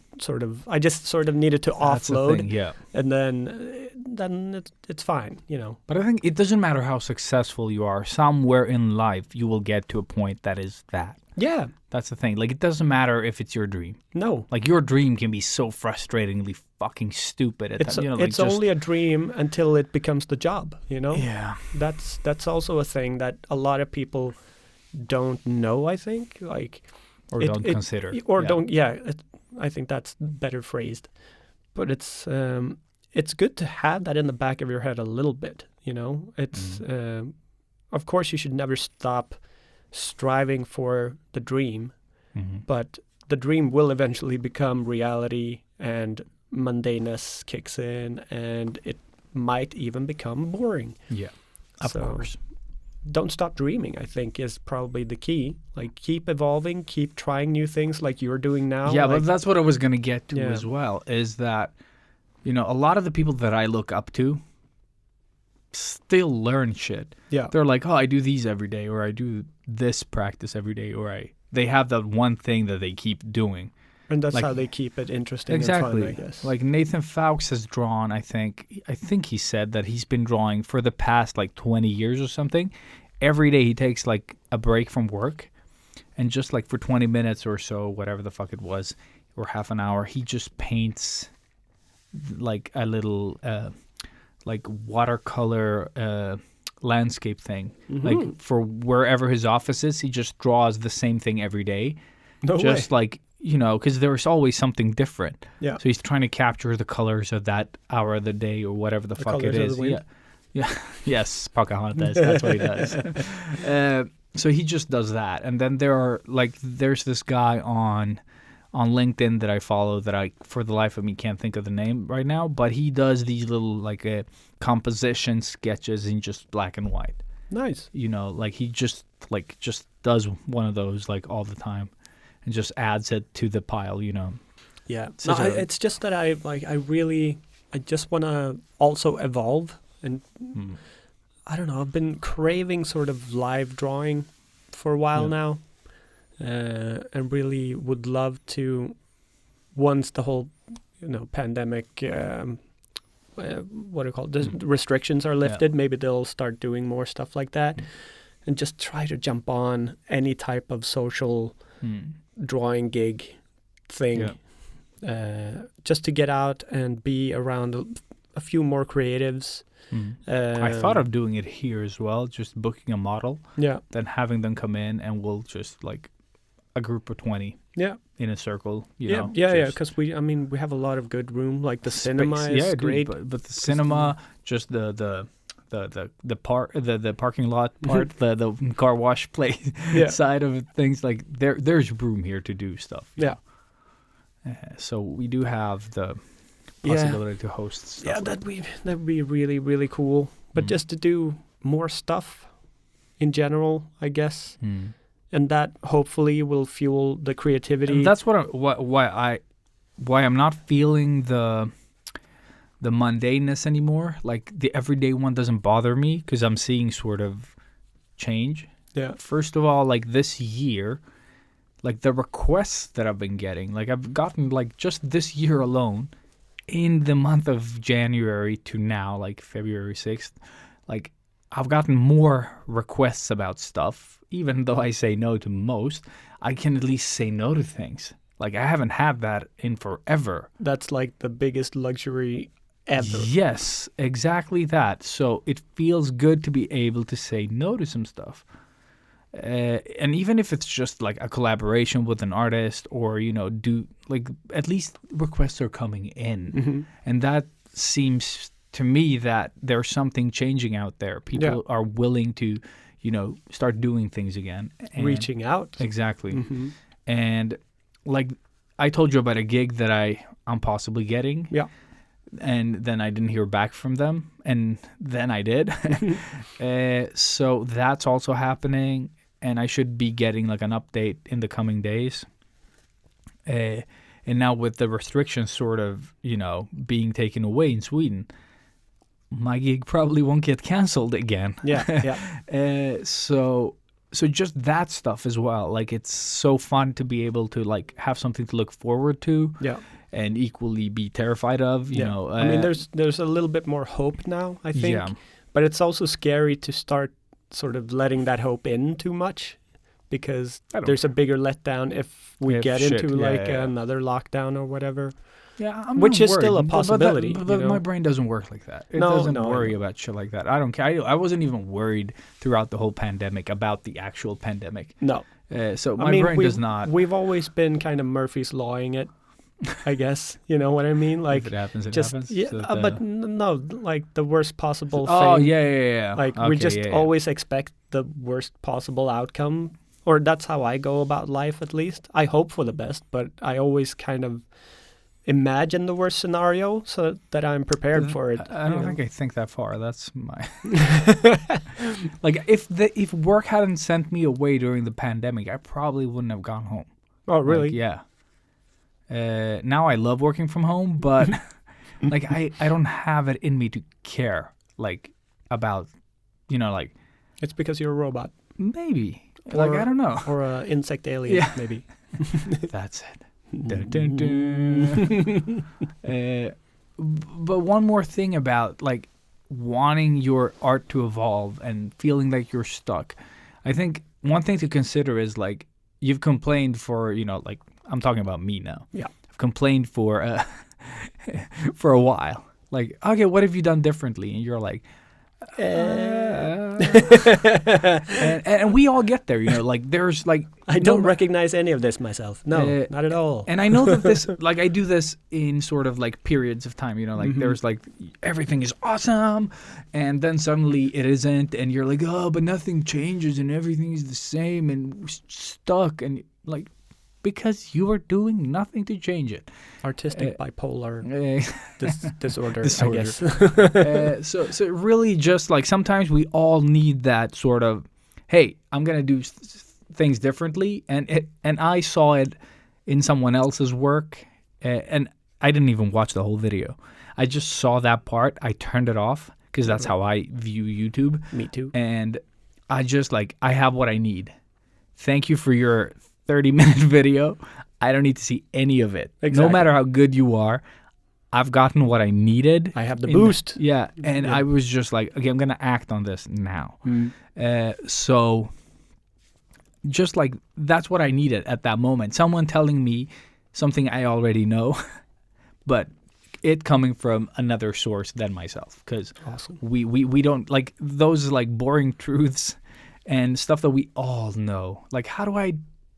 I just sort of needed to That's the offload, thing, yeah. and then it's fine, you know. But I think it doesn't matter how successful you are. Somewhere in life, you will get to a point that is that. Yeah, That's the thing. Like, it doesn't matter if it's your dream. no, Like, your dream can be so frustratingly fucking stupid at it's times. You know, like it's only a dream until it becomes the job, you know. yeah. That's also a thing that a lot of people don't know. I think, like, Or It- don't it- consider. or Yeah. don't. Yeah, I think that's better phrased. But it's good to have that in the back of your head a little bit. You know, it's of course you should never stop striving for the dream, Mhm. but the dream will eventually become reality, and mundaneness kicks in, and it might even become boring. Yeah. Of So, course. Don't stop dreaming, I think, is probably the key. Like, keep evolving, keep trying new things like you're doing now. Yeah, like, but that's what I was going to get to Yeah. as well, is that, you know, a lot of the people that I look up to still learn shit. yeah, They're like, oh, I do these every day, or I do this practice every day, or they have that one thing that they keep doing. and that's like- how they keep it interesting Exactly. and fun, I guess. Like Nathan Fowkes has drawn, I think he said that he's been drawing for the past like 20 years or something. Every day he takes like a break from work, and just like for 20 minutes or so, whatever the fuck it was, or half an hour, he just paints like a little like watercolor landscape thing. Like for wherever his office is, he just draws the same thing every day. no Just way. like, you know, because there's always something different. Yeah. So he's trying to capture the colors of that hour of the day or whatever the fuck it colours of is. the wind. Yeah. Yeah. Yes, Pocahontas. That's what he does. So he just does that. And then there's this guy on LinkedIn that I follow that I, for the life of me, can't think of the name right now. But he does these little like composition sketches in just black and white. Nice. You know, like he just does one of those like all the time, and just adds it to the pile. You know. Yeah. Such No, a- it's just that I just want to also evolve, and I don't know. I've been craving sort of live drawing for a while Yeah. now, and really would love to, once the whole, pandemic, what do you call it? The restrictions are lifted. Maybe they'll start doing more stuff like that, and just try to jump on any type of social drawing gig thing, just to get out and be around a few more creatives. I thought of doing it here as well, just booking a model, Yeah, then having them come in, and we'll just like a group of 20 yeah, in a circle. You yeah, know, yeah. just Because we have a lot of good room. Like the cinema space. is Yeah, dude, great. but the cinema, just the parking lot part, the car wash place Yeah. side of things, like there's room here to do stuff. Yeah. So we do have the Yeah. possibility to host stuff. Yeah, like that'd be really, really cool. But Mm. just to do more stuff in general, I guess, Mm. and that hopefully will fuel the creativity. And that's why I'm not feeling the mundaneness anymore. Like the everyday one doesn't bother me because I'm seeing sort of change. yeah, First of all, like this year, like the requests that I've been getting, like I've gotten like just this year alone, in the month of January to now, like February 6th, like I've gotten more requests about stuff. Even though I say no to most, I can at least say no to things. Like, I haven't had that in forever. That's like the biggest luxury ever. Yes, exactly that. So it feels good to be able to say no to some stuff. And even if it's just like a collaboration with an artist or, at least requests are coming in. And that seems to me that there's something changing out there. People are willing to, start doing things again. And Reaching out. Exactly. And like I told you about a gig that I'm possibly getting. Yeah. And then I didn't hear back from them. And then I did. So that's also happening. And I should be getting like an update in the coming days. And now with the restrictions sort of, being taken away in Sweden, my gig probably won't get canceled again. Yeah. So just that stuff as well. Like, it's so fun to be able to like have something to look forward to. Yeah. And equally be terrified of, you know. I mean, there's a little bit more hope now, I think. Yeah. But it's also scary to start sort of letting that hope in too much, because there's a bigger letdown if we get into another lockdown or whatever. Yeah, I'm which not is still a worried, possibility. But my brain doesn't work like that. It No, doesn't no, I worry know. about shit like that. I don't care. I wasn't even worried throughout the whole pandemic about the actual pandemic. No. So my brain does not. We've always been kind of Murphy's lawing it, I guess. You know what I mean? Like, If it happens, it just happens. yeah, So but no, like the worst possible oh thing. yeah. Like we Okay, just yeah. always expect the worst possible outcome, or that's how I go about life. At least I hope for the best, but I always kind of imagine the worst scenario so that I'm prepared for it. I don't think I think that far. That's my like if work hadn't sent me away during the pandemic, I probably wouldn't have gone home. Oh, really? Like, yeah. Now I love working from home, but like I don't have it in me to care like about like It's because you're a robot maybe like Or- I don't know. or an insect alien, Yeah. maybe. That's it. Dun, dun, dun. But one more thing about like wanting your art to evolve and feeling like you're stuck. I think one thing to consider is like you've complained for, like I'm talking about me now. Yeah. I've complained for for a while. Like, okay, what have you done differently? And you're like, and we all get there, like there's like I don't recognize any of this myself. No, not at all. And I know that this, like, I do this in sort of like periods of time, like there's like everything is awesome, and then suddenly it isn't, and you're like, oh, but nothing changes and everything is the same and we're stuck, and like because you are doing nothing to change it. Artistic bipolar disorder, I Disorder. guess. So really just like sometimes we all need that sort of, hey, I'm gonna do things differently, and I saw it in someone else's work, and I didn't even watch the whole video. I just saw that part. I turned it off because that's how I view YouTube. Me too. And I just like, I have what I need. Thank you for your 30-minute video. I don't need to see any of it. No Exactly. matter how good you are, I've gotten what I needed. I have the in- boost. Yeah, and Yeah. I was just like, okay, I'm gonna act on this now. Mm. So, just like that's what I needed at that moment. Someone telling me something I already know, but it coming from another source than myself. Because Awesome. we don't like those like boring truths and stuff that we all know. Like, how do I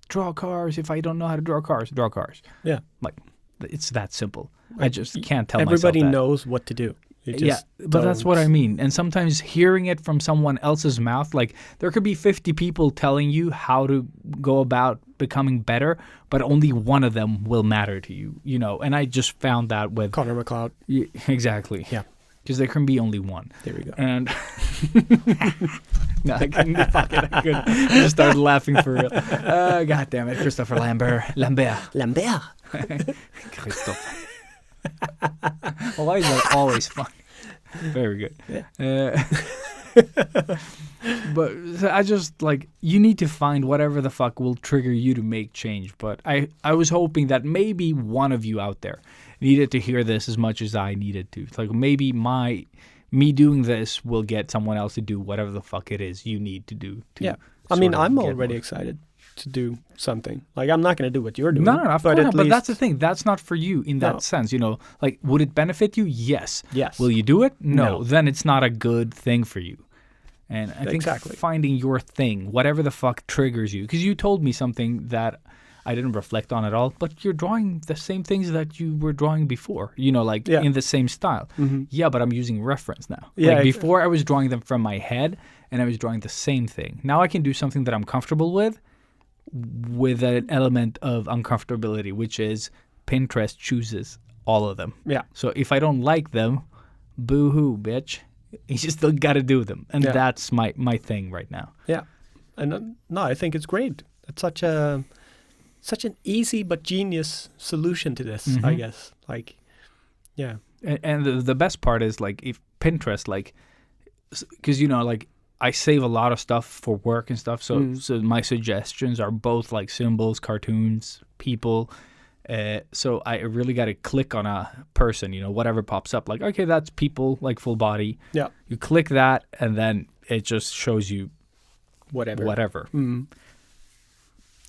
draw cars if I don't know how to draw cars? Draw cars. Yeah. Like, it's that simple. I just can't tell Everybody myself that. knows what to do. You Yeah, just but that's what I don't. mean. And sometimes hearing it from someone else's mouth, like there could be 50 people telling you how to go about becoming better, but only one of them will matter to you, And I just found that with Connor McLeod. exactly. Yeah. Because there can be only one. There we go. And no, I couldn't. Fuck it, I couldn't. I just started laughing for real. God damn it, Christopher Lambert. Lambert. Christopher. Well, why is that always fun? Very good. But I just like, you need to find whatever the fuck will trigger you to make change. But I was hoping that maybe one of you out there needed to hear this as much as I needed to. It's like maybe my me doing this will get someone else to do whatever the fuck it is you need to do. To Yeah. I mean, sort of I'm get already more. excited to do something. Like, I'm not going to do what you're doing. No, of but course at not. But that's the least- thing. That's not for you in that No. sense. Like, would it benefit you? Yes. Yes. Will you do it? No. No. Then it's not a good thing for you. And I think Exactly. finding your thing, whatever the fuck triggers you, because you told me something that I didn't reflect on at all, but you're drawing the same things that you were drawing before, like Yeah. in the same style. Yeah, but I'm using reference now. Yeah, Like ex- before I was drawing them from my head and I was drawing the same thing. Now I can do something that I'm comfortable with an element of uncomfortability, which is Pinterest chooses all of them. Yeah. So if I don't like them, boo-hoo, bitch. You just still got to do them. And Yeah. that's my thing right now. Yeah. And no, I think it's great. It's such an easy but genius solution to this, I Mhm. guess. Like, yeah. And the best part is, like, if Pinterest, like, because, like, I save a lot of stuff for work and stuff. So my suggestions are both, like, symbols, cartoons, people. So I really got to click on a person, whatever pops up. Like, okay, that's people, like, full body. Yeah. You click that, and then it just shows you whatever.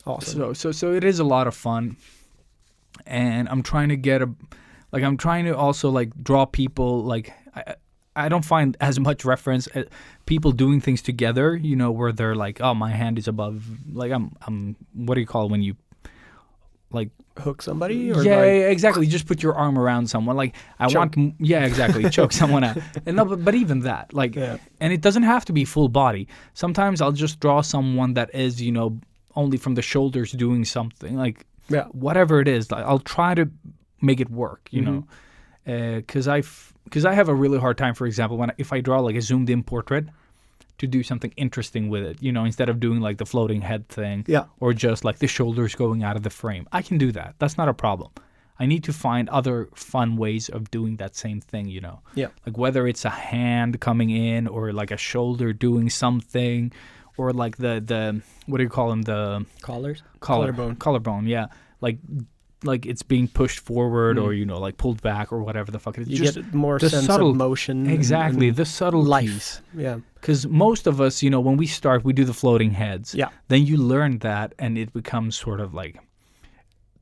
Awesome. So it is a lot of fun, and I'm trying to I'm trying to also, like, draw people. Like, I don't find as much reference at people doing things together, where they're like, oh, my hand is above, like, I'm what do you call it when you, like, Hook somebody? Or yeah, like, exactly. Just put your arm around someone. Like, Choke. yeah, exactly. Choke someone out. And no, but even that, like, Yeah. and it doesn't have to be full body. Sometimes I'll just draw someone that is, only from the shoulders doing something, like, Yeah. whatever it is. Like, I'll try to make it work, because I have a really hard time, for example, if I draw, like, a zoomed in portrait, to do something interesting with it, instead of doing, like, the floating head thing, Yeah. or just, like, the shoulders going out of the frame. I can do that. That's not a problem. I need to find other fun ways of doing that same thing, Yeah. like whether it's a hand coming in, or like a shoulder doing something, or like the what do you call them, the collarbone, yeah, like it's being pushed forward, or like pulled back, or whatever the fuck it is. You Just get more the sense subtle- of motion. exactly and the subtle life. Yeah. because most of us, when we start, we do the floating heads. Yeah. Then you learn that, and it becomes sort of like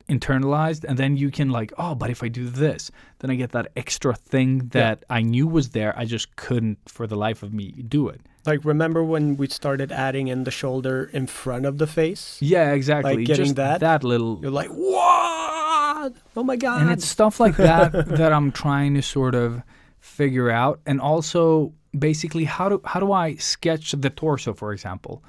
internalized, and then you can, like, oh, but if I do this, then I get that extra thing that I knew was there. I just couldn't, for the life of me, do it. Like, remember when we started adding in the shoulder in front of the face? Yeah, exactly. Like getting just that? little. You're like, what? Oh my God. And it's stuff like that that I'm trying to sort of figure out. And also, basically, how do I sketch the torso, for example,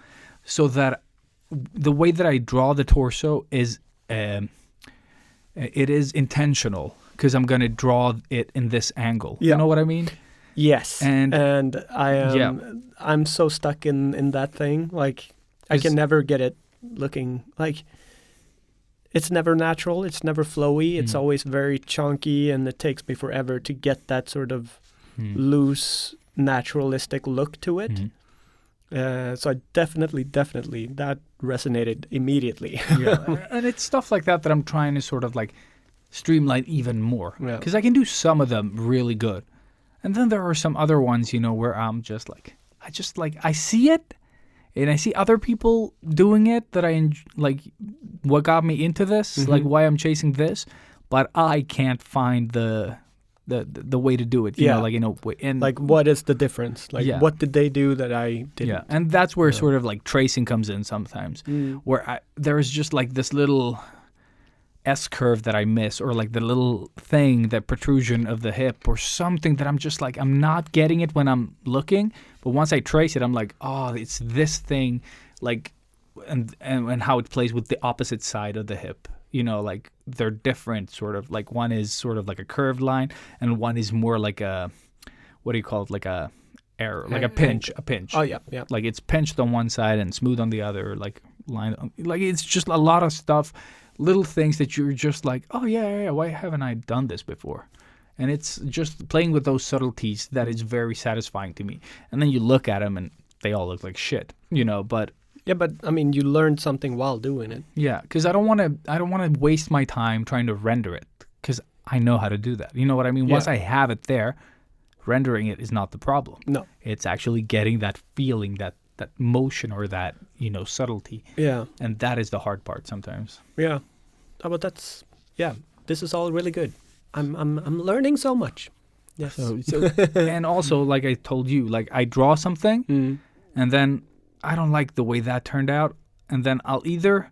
so that the way that I draw the torso is it is intentional, because I'm going to draw it in this angle. Yeah. You know what I mean? Yes. And- I am I'm so stuck in that thing. Like, I It's- can never get it looking like it's never natural, it's never flowy, it's always very chunky, and it takes me forever to get that sort of loose, naturalistic look to it. So I definitely that resonated immediately. Yeah. And it's stuff like that I'm trying to sort of, like, streamline even more, Yeah. because I can do some of them really good, and then there are some other ones, where I'm just like, I see it, and I see other people doing it that like, what got me into this, like, why I'm chasing this, but I can't find the way to do it, you Yeah. know, like, way, and Like, what is the difference? Like, Yeah. what did they do that I didn't? yeah, and that's where sort of, like, tracing comes in sometimes, where there is just, like, this little S curve that I miss, or like the little thing, that protrusion of the hip, or something that I'm just like, I'm not getting it when I'm looking, but once I trace it, I'm like, oh, it's this thing, like, and how it plays with the opposite side of the hip. Like, they're different, sort of, like, one is sort of like a curved line, and one is more like a, what do you call it, like a error, like a pinch. Oh yeah, yeah. Like, it's pinched on one side and smooth on the other, like, line. Like, it's just a lot of stuff, little things that you're just like, oh yeah, why haven't I done this before? And it's just playing with those subtleties that is very satisfying to me. And then you look at them and they all look like shit, but Yeah, but I mean, you learned something while doing it. yeah, because I don't want to waste my time trying to render it, because I know how to do that. You know what I mean? Once Yeah. I have it there, rendering it is not the problem. No. It's actually getting that feeling, that motion, or that, subtlety. Yeah. And that is the hard part sometimes. Yeah. But that's, this is all really good. I'm learning so much. Yes. So and also, like I told you, like I draw something and then I don't like the way that turned out. And then I'll either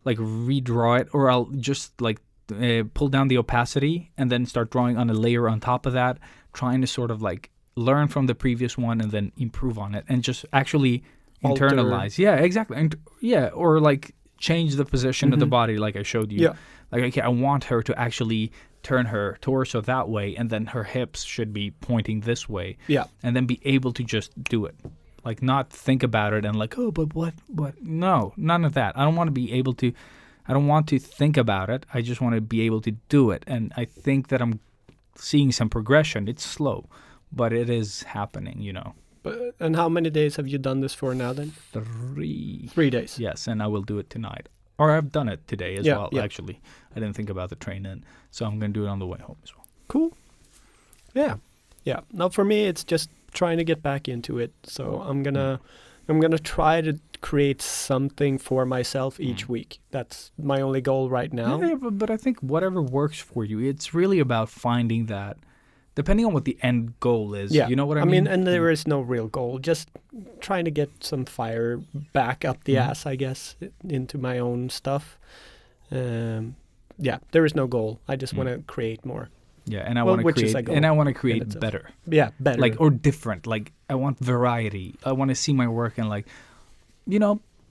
like redraw it, or I'll just like pull down the opacity and then start drawing on a layer on top of that, trying to sort of like learn from the previous one and then improve on it and just actually Alter. internalize. Yeah, exactly. And or like change the position of the body, like I showed you. Yeah. Like, okay, I want her to actually turn her torso that way, and then her hips should be pointing this way. Yeah. And then be able to just do it. Like, not think about it and like, oh, but what? No, none of that. I don't want to think about it. I just want to be able to do it. And I think that I'm seeing some progression. It's slow, but it is happening, And how many days have you done this for now then? 3. 3 days. Yes, and I will do it tonight. Or I've done it today as well, actually. I didn't think about the train in, so I'm going to do it on the way home as well. Cool. Yeah. Yeah. Now for me, it's just trying to get back into it. So I'm gonna try to create something for myself each week. That's my only goal right now. Yeah, but I think whatever works for you, it's really about finding that, depending on what the end goal is. Yeah. You know what I mean? And there is no real goal. Just trying to get some fire back up the ass, I guess, into my own stuff. There is no goal. I just want to create more. Yeah, and I want to create, and I want to create better. Yeah, better. Like, or different. Like, I want variety. I want to see my work and like,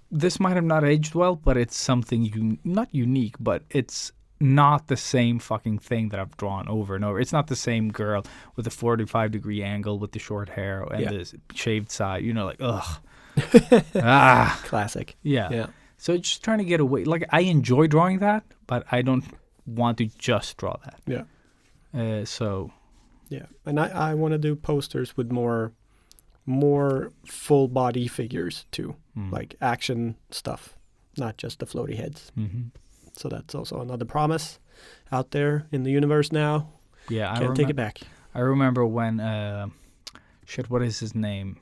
this might have not aged well, but it's something not unique, but it's not the same fucking thing that I've drawn over and over. It's not the same girl with a 45-degree angle with the short hair and the shaved side. Like, ugh. Classic. Yeah. So just trying to get away. Like, I enjoy drawing that, but I don't want to just draw that. Yeah. Yeah, and I want to do posters with more full body figures too, like action stuff, not just the floaty heads. Mm-hmm. So that's also another promise out there in the universe now. Yeah, Can't take it back. I remember when what is his name?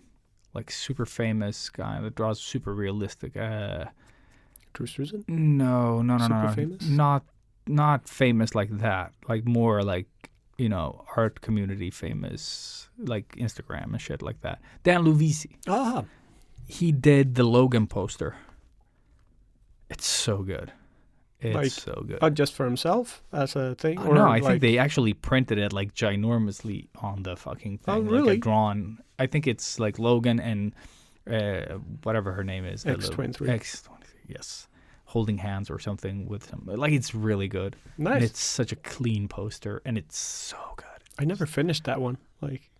Like, super famous guy that draws super realistic. Drew Struzan? No. Super famous? Not famous like that. Like, more like, art community famous, like Instagram and shit like that. Dan Luvisi. Ah. He did the Logan poster. It's so good. It's so good. Just for himself as a thing? Or no, I think they actually printed it like ginormously on the fucking thing. Oh, really? Like a drawn. I think it's like Logan and whatever her name is. X-23. X-23, yes. Holding hands or something with him. Like, it's really good. Nice. And it's such a clean poster, and it's so good. I never finished that one. Like,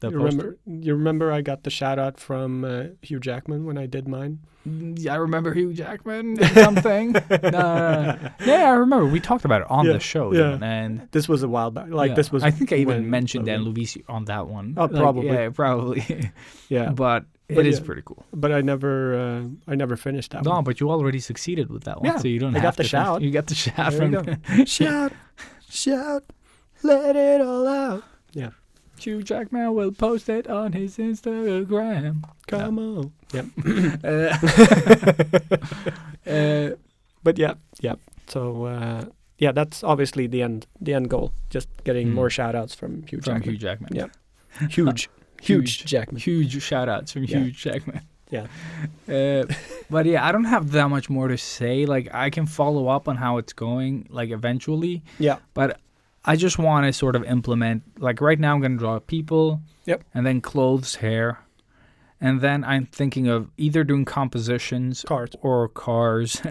The you poster? remember I got the shout out from Hugh Jackman when I did mine? Yeah, I remember Hugh Jackman and something. No. Yeah, I remember. We talked about it on the show. Yeah. Even, and This was a while back. Like, this was. I think I even when mentioned Dan Logan- Luvisi on that one. Oh, probably. Yeah, probably. Yeah. But But it is yeah. pretty cool. But I never finished that No, one. but you already succeeded with that one, Yeah, so you don't I have got the to shout. You got the shout There you from go. Shout, let it all out. Yeah, Hugh Jackman will post it on his Instagram. come on. Yep. But yeah. So that's obviously the end goal. Just getting more shout outs from Hugh From Jackman. Hugh Jackman. Yeah. Huge Jackman. Huge shout outs from Yeah. Hugh Jackman. Yeah. But yeah, I don't have that much more to say. Like, I can follow up on how it's going, like, eventually. Yeah. But I just want to sort of implement, like, right now I'm going to draw people. Yep. And then clothes, hair. And then I'm thinking of either doing compositions Cars. or cars.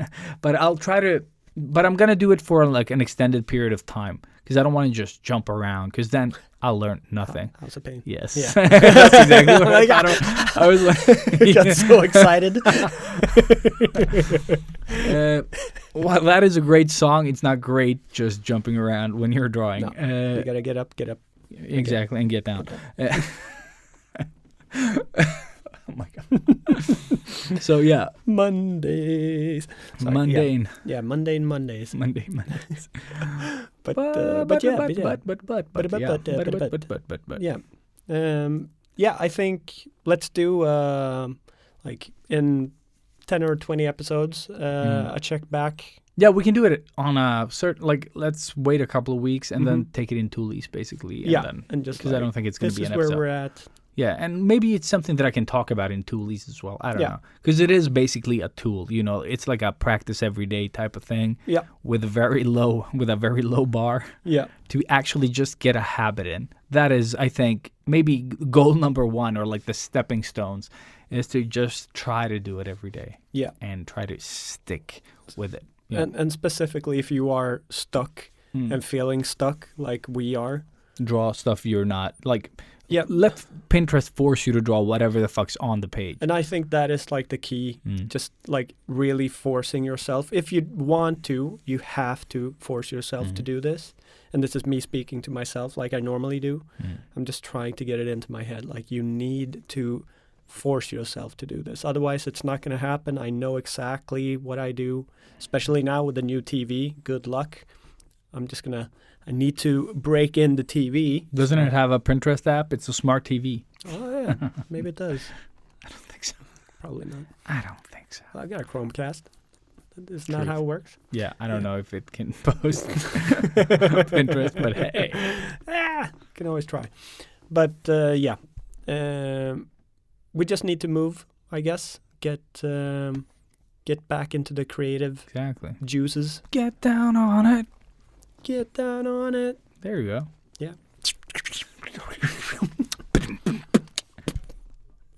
But I'm going to do it for, like, an extended period of time. Because I don't want to just jump around. Because then I'll learn nothing. How's a pain? Yes. Yeah. That's exactly what I thought. I was like... I got so excited. Well, that is a great song. It's not great just jumping around when you're drawing. No, you gotta get up. Exactly, and get down. Oh my god. So yeah, Mondays. Sorry, mundane. Yeah, mundane Mondays. Mondays. But Yeah. Yeah, I think let's do like in 10 or 20 episodes a check back. Yeah, we can do it on a certain, like, let's wait a couple of weeks and then take it in Toolies, basically. And Yeah, then, and just because I don't think it's going to this be is an where episode. we're at. Yeah, and maybe it's something that I can talk about in Toolies as well. I don't Yeah. know. Because it is basically a tool, you know. It's like a practice every day type of thing Yeah, with a very low bar yeah, to actually just get a habit in. That is, I think, maybe goal number one, or like the stepping stones, is to just try to do it every day yeah. and try to stick with it. Yeah. And specifically if you are stuck and feeling stuck like we are. Draw stuff you're not, like, Yeah. let Pinterest force you to draw whatever the fuck's on the page. And I think that is like the key, just like really forcing yourself. If you want to, you have to force yourself to do this. And this is me speaking to myself like I normally do. I'm just trying to get it into my head. Like, you need to force yourself to do this. Otherwise, it's not going to happen. I know exactly what I do, especially now with the new TV. Good luck. I need to break in the TV. Doesn't it have a Pinterest app? It's a smart TV. Oh, yeah. Maybe it does. I don't think so. Probably not. I don't think so. I got a Chromecast. Isn't that Truth. how it works? Yeah, I don't know if it can post Pinterest, but hey. Can always try. But yeah, we just need to move, I guess. Get back into the creative Exactly. juices. Get down on it. Get down on it. There you go. Yeah.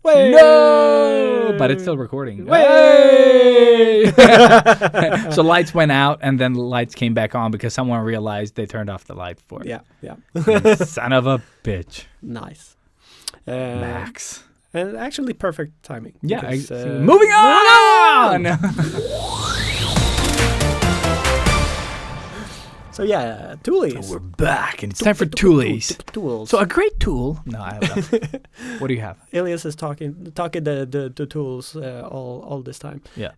No! But it's still recording. Way! So lights went out, and then the lights came back on because someone realized they turned off the light for it. Yeah, yeah. Son of a bitch. Nice. Max. And actually perfect timing. Yeah. because, Moving on! So yeah, Toolies. We're back, and it's time for Toolies. Tools. So a great tool. No, I have nothing. What do you have? Elias is talking the tools all this time. Yeah.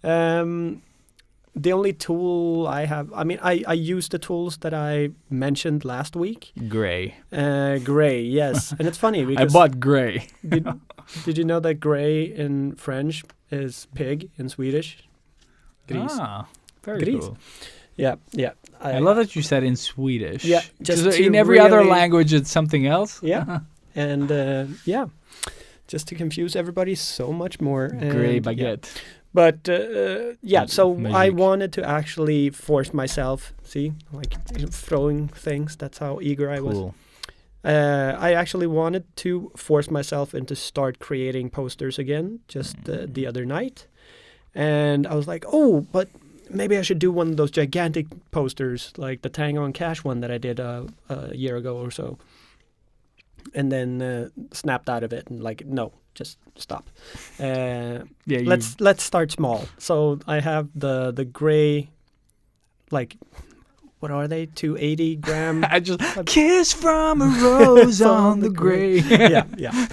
The only tool I have, I mean, I use the tools that I mentioned last week. Gray. Gray, yes. And it's funny I because bought gray. did you know that gray in French is pig in Swedish? Gris. Ah, very Gris. cool. Yeah, yeah. I love that you said in Swedish. Yeah, just 'Cause to in every other really- language it's something else. Yeah. And yeah, just to confuse everybody so much more. Gray And, yeah. baguette. But yeah, so I Magic. wanted to actually force myself. See, like throwing things. That's how eager I was. Cool. I actually wanted to force myself into start creating posters again just the other night. And I was like, oh, but maybe I should do one of those gigantic posters like the Tango and Cash one that I did a year ago or so. And then snapped out of it and like, no, just stop. Yeah, Let's start small. So I have the gray, like, what are they? 280 gram. I just kiss from a rose on the grave. yeah, yeah.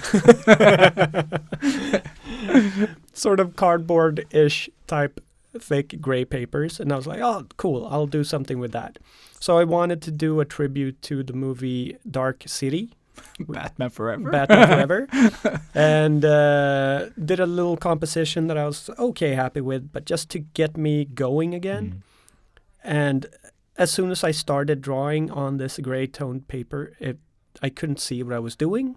Sort of cardboard-ish type thick gray papers, and I was like, oh, cool, I'll do something with that. So I wanted to do a tribute to the movie Dark City. Batman Forever. Batman Forever, and did a little composition that I was okay happy with, but just to get me going again. And as soon as I started drawing on this gray toned paper, I couldn't see what I was doing.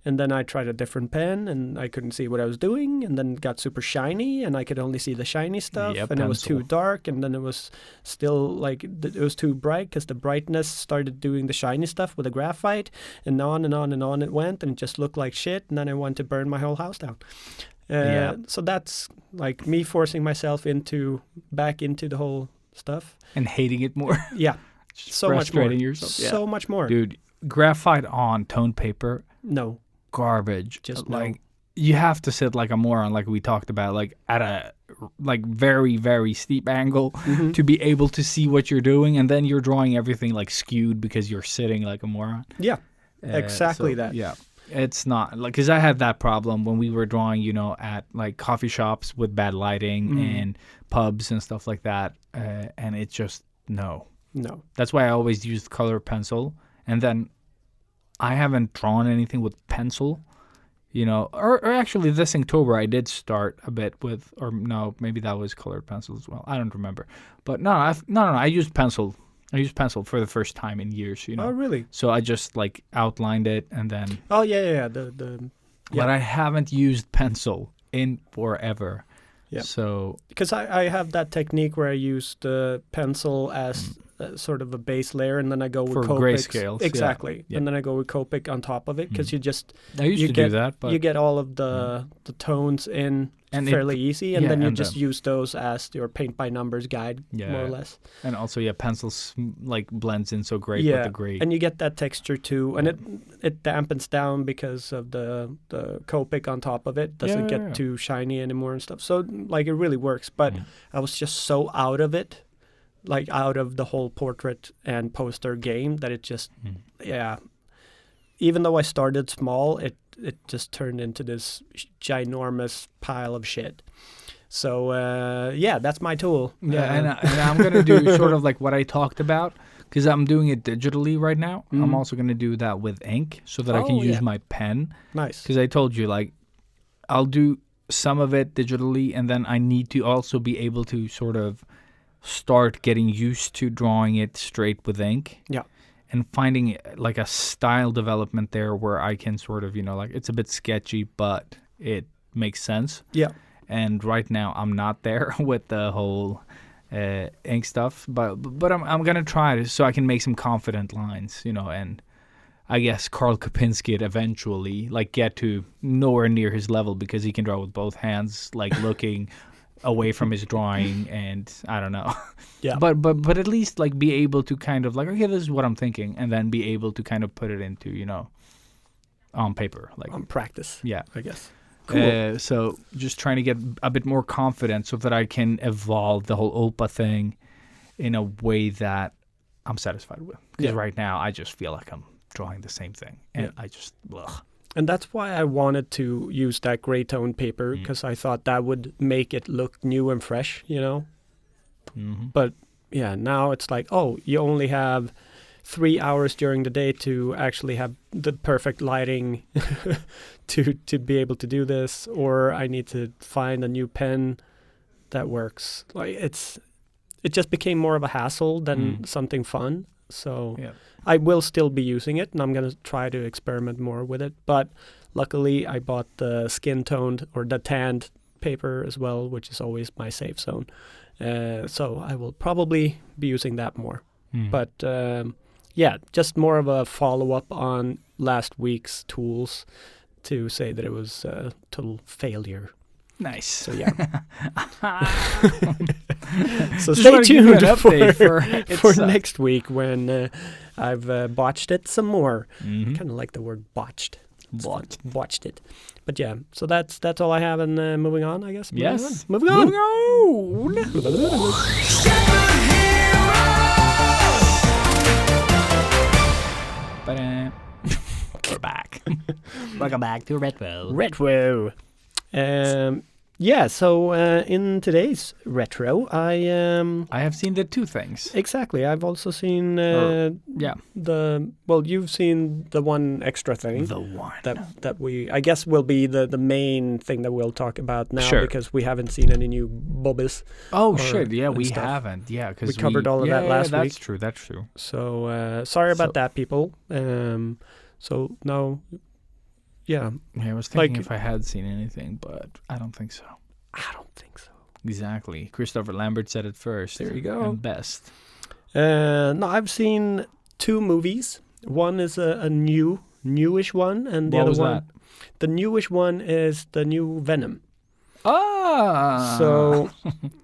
And then I tried a different pen, and I couldn't see what I was doing. And then it got super shiny, and I could only see the shiny stuff. Yep, and it was too pencil. dark, and then it was still like it was too bright because the brightness started doing the shiny stuff with the graphite, and on and on and on it went, and it just looked like shit. And then I wanted to burn my whole house down. Yeah. So that's like me forcing myself back into the whole stuff. And hating it more. Yeah, Just so much more. frustrating yourself. So much more. Dude, graphite on toned paper, No. garbage. Just like no. you have to sit like a moron, like we talked about, like at a like very, very steep angle Mm-hmm. to be able to see what you're doing, and then you're drawing everything like skewed because you're sitting like a moron. Yeah. Exactly So, that. Yeah. It's not like, because I had that problem when we were drawing, you know, at like coffee shops with bad lighting and pubs and stuff like that. And it just, no. No. That's why I always used color pencil. And then I haven't drawn anything with pencil, you know, or actually this Inktober I did start a bit with, or no, maybe that was colored pencil as well. I don't remember. But no, I used pencil. I used pencil for the first time in years, you know. Oh, really? So I just like outlined it and then. Oh, yeah. But I haven't used pencil in forever. Yeah. So. Because I have that technique where I use the pencil as sort of a base layer, and then I go with For Copics. grayscales, yeah. Exactly. Yeah. And then I go with Copic on top of it, because you just I used to get, do that, but you get all of the tones in And fairly easy, and yeah, then you and just use those as your paint by numbers guide, Yeah. more or less. and also pencils like blends in so great with the gray. And you get that texture too, and it dampens down because of the Copic on top of it. Doesn't Yeah, get yeah. too shiny anymore and stuff. So like it really works. But I was just so out of it, like out of the whole portrait and poster game, that it just even though I started small, it just turned into this ginormous pile of shit. So that's my tool. Yeah, and I'm gonna do sort of like what I talked about, because I'm doing it digitally right now. I'm also gonna do that with ink so that I can Oh, use yeah. my pen. Nice. Because I told you, like, I'll do some of it digitally, and then I need to also be able to sort of start getting used to drawing it straight with ink. Yeah. And finding like a style development there where I can sort of, like, it's a bit sketchy, but it makes sense. Yeah. And right now I'm not there with the whole ink stuff, but I'm gonna try it so I can make some confident lines, and I guess Karl Kopinski it eventually like get to nowhere near his level, because he can draw with both hands, like looking away from his drawing, and I don't know. Yeah. But at least like be able to kind of like, okay, this is what I'm thinking, and then be able to kind of put it into on paper, like Practice, yeah. I guess. Cool. So just trying to get a bit more confident so that I can evolve the whole OPA thing in a way that I'm satisfied with. Because right now I just feel like I'm drawing the same thing, and I just ugh. And that's why I wanted to use that gray tone paper, because I thought that would make it look new and fresh, Mm-hmm. But yeah, now it's like, oh, you only have 3 hours during the day to actually have the perfect lighting to be able to do this, or I need to find a new pen that works. Like it just became more of a hassle than something fun. So Yeah. I will still be using it, and I'm going to try to experiment more with it. But luckily, I bought the skin-toned or the tanned paper as well, which is always my safe zone. So I will probably be using that more. But just more of a follow-up on last week's tools to say that it was a total failure. Nice. So yeah. So Just stay wanna give you an tuned update for it's, next week when I've botched it some more. Mhm. Kind of like the word botched. It's fun. Botched. Botched it. But yeah, so that's all I have, and moving on, I guess. Yes. Moving on. Ba-da. We're back. Welcome back to Retro. Retro. So in today's retro, I I have seen the two things. exactly. I've also seen Yeah. you've seen the one extra thing The one. that we, I guess, will be the main thing that we'll talk about now, Sure. because we haven't seen any new Bobbys. Oh, or- shit. Yeah, and we stuff. haven't. Yeah, because We covered all of that last that's week. True. That's true. So sorry about So- that, people. So now, yeah, Yeah, I was thinking Like- if I had seen anything, but I don't think so. I don't think so. Exactly. Christopher Lambert said it first. There you go. And best. No, I've seen 2 movies. One is a newish one, and the What other was one, that? the newish one is the new Venom. Ah. So,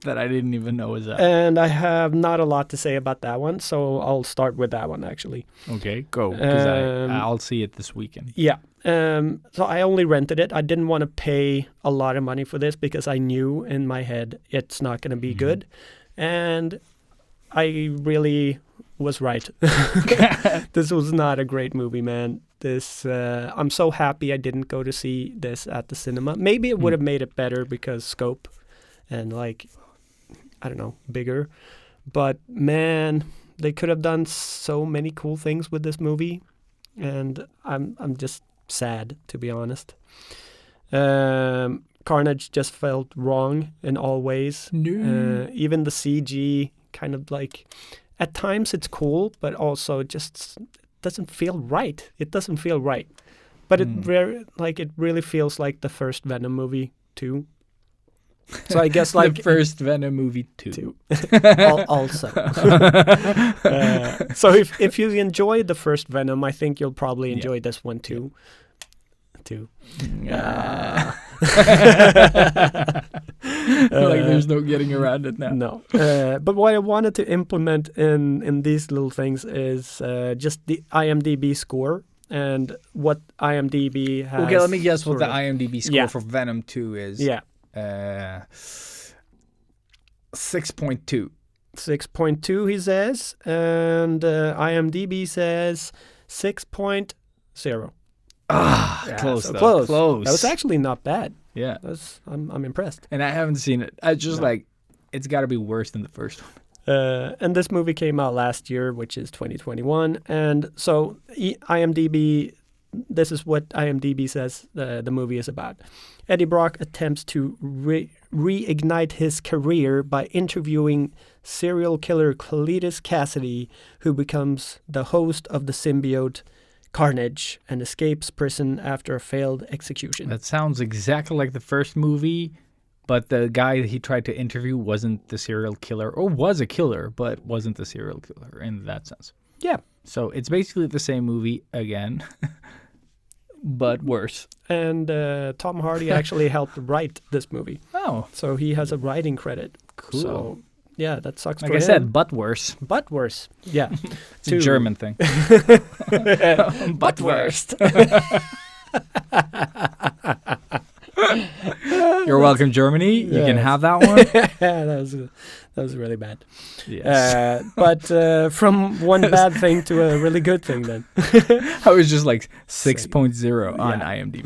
that I didn't even know was that. and I have not a lot to say about that one, so I'll start with that one actually. Okay, go. Because Um, I'll see it this weekend. Yeah. So I only rented it. I didn't want to pay a lot of money for this because I knew in my head it's not going to be good. And I really was right. This was not a great movie, man. I'm so happy I didn't go to see this at the cinema. Maybe it would have made it better because scope and I don't know, bigger. But man, they could have done so many cool things with this movie. and I'm just sad, to be honest. Carnage just felt wrong in all ways. No. Even the CG kind of like, at times it's cool, but also it just doesn't feel right. It doesn't feel right. But it really feels like the first Venom movie too. So I guess like the first Venom movie too. Also. So if you enjoyed the first Venom, I think you'll probably enjoy this one too. Like there's no getting around it now. No. But what I wanted to implement in these little things is just the IMDb score and what IMDb has. Okay, let me guess what sort the of- IMDb score Yeah. for Venom 2 is. Yeah. 6.2. 6.2 he says, and IMDb says 6.0. Close so though. close. Close. That was actually not bad. Yeah. I'm impressed. And I haven't seen it. I just No. like, it's got to be worse than the first one. And this movie came out last year, which is 2021. And so IMDb, this is what IMDb says the movie is about. Eddie Brock attempts to reignite his career by interviewing serial killer Cletus Cassidy, who becomes the host of the symbiote Carnage and escapes prison after a failed execution. That sounds exactly like the first movie, but the guy that he tried to interview wasn't the serial killer, or was a killer, but wasn't the serial killer in that sense. Yeah. So it's basically the same movie again, but worse. And Tom Hardy actually helped write this movie. Oh, So he has a writing credit. cool. So, yeah, that sucks Like for I him. said, but worse. But worse. Yeah. It's a German thing. But worst. You're welcome, Germany. You can Yes. have that one. Yeah, that was really bad. Yes. But from one bad thing to a really good thing then. I was just like 6.0 on Yeah. IMDb.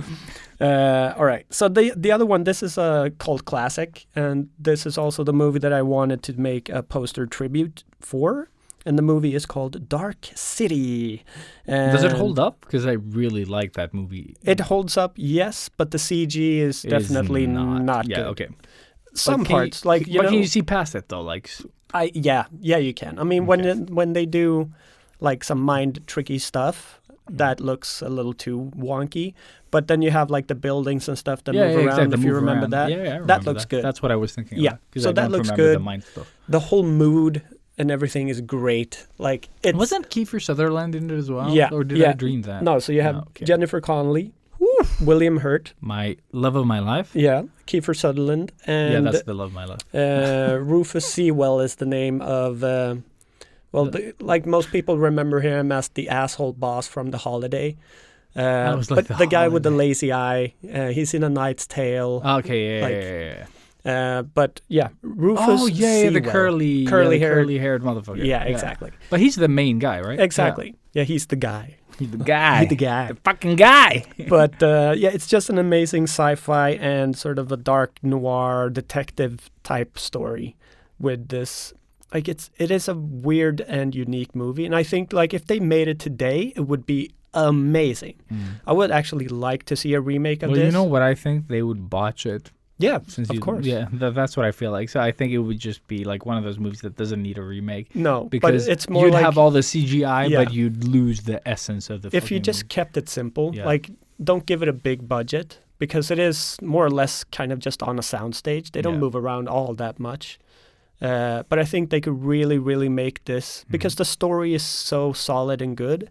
All right. So the other one, this is a cult classic, and this is also the movie that I wanted to make a poster tribute for. And the movie is called Dark City. Does it And hold up? Because I really like that movie. It holds up, yes, but the CG is It definitely not Yeah, good. okay. Some But can parts, you, like you but know, can you see past it though? Like, yeah, you can. I mean, when they do like some mind tricky stuff, that looks a little too wonky. But then you have like the buildings and stuff that move around. exactly, If you move remember around. that, Yeah, I remember that looks good. That's what I was thinking. Yeah, of, 'cause so I that don't looks remember good. The mind stuff. The whole mood and everything is great. Like it Wasn't Kiefer Sutherland in it as well? Yeah, Or did yeah. I dream that? No, so you have Oh, okay. Jennifer Connelly, William Hurt, My love of my life. yeah, Kiefer Sutherland, Yeah, and that's the love of my life. Rufus Sewell is the name of. Like most people remember him as the asshole boss from The Holiday. That was like but The the guy with the Holiday. lazy eye, he's in A Knight's Tale. Okay, yeah, like, yeah, yeah. But yeah, Rufus. Oh yeah, the Sewell. curly-haired haired. motherfucker. Yeah, exactly. But he's the main guy, right? Exactly. Yeah, he's the guy. Yeah. He's the guy. He's the guy. The fucking guy. But yeah, it's just an amazing sci-fi and sort of a dark noir detective type story with this. Like it is a weird and unique movie, and I think like if they made it today, it would be amazing. I would actually like to see a remake of Well, this. you know what I think? They would botch it. Yeah, Since of course. Yeah, that's what I feel like. So I think it would just be like one of those movies that doesn't need a remake. No, Because but it's more you'd like have all the CGI, Yeah. but you'd lose the essence of the if you fucking just movie. kept it simple. Yeah. Like don't give it a big budget because it is more or less kind of just on a soundstage. They don't Yeah. move around all that much. But I think they could really, really make this Mm-hmm. because the story is so solid and good.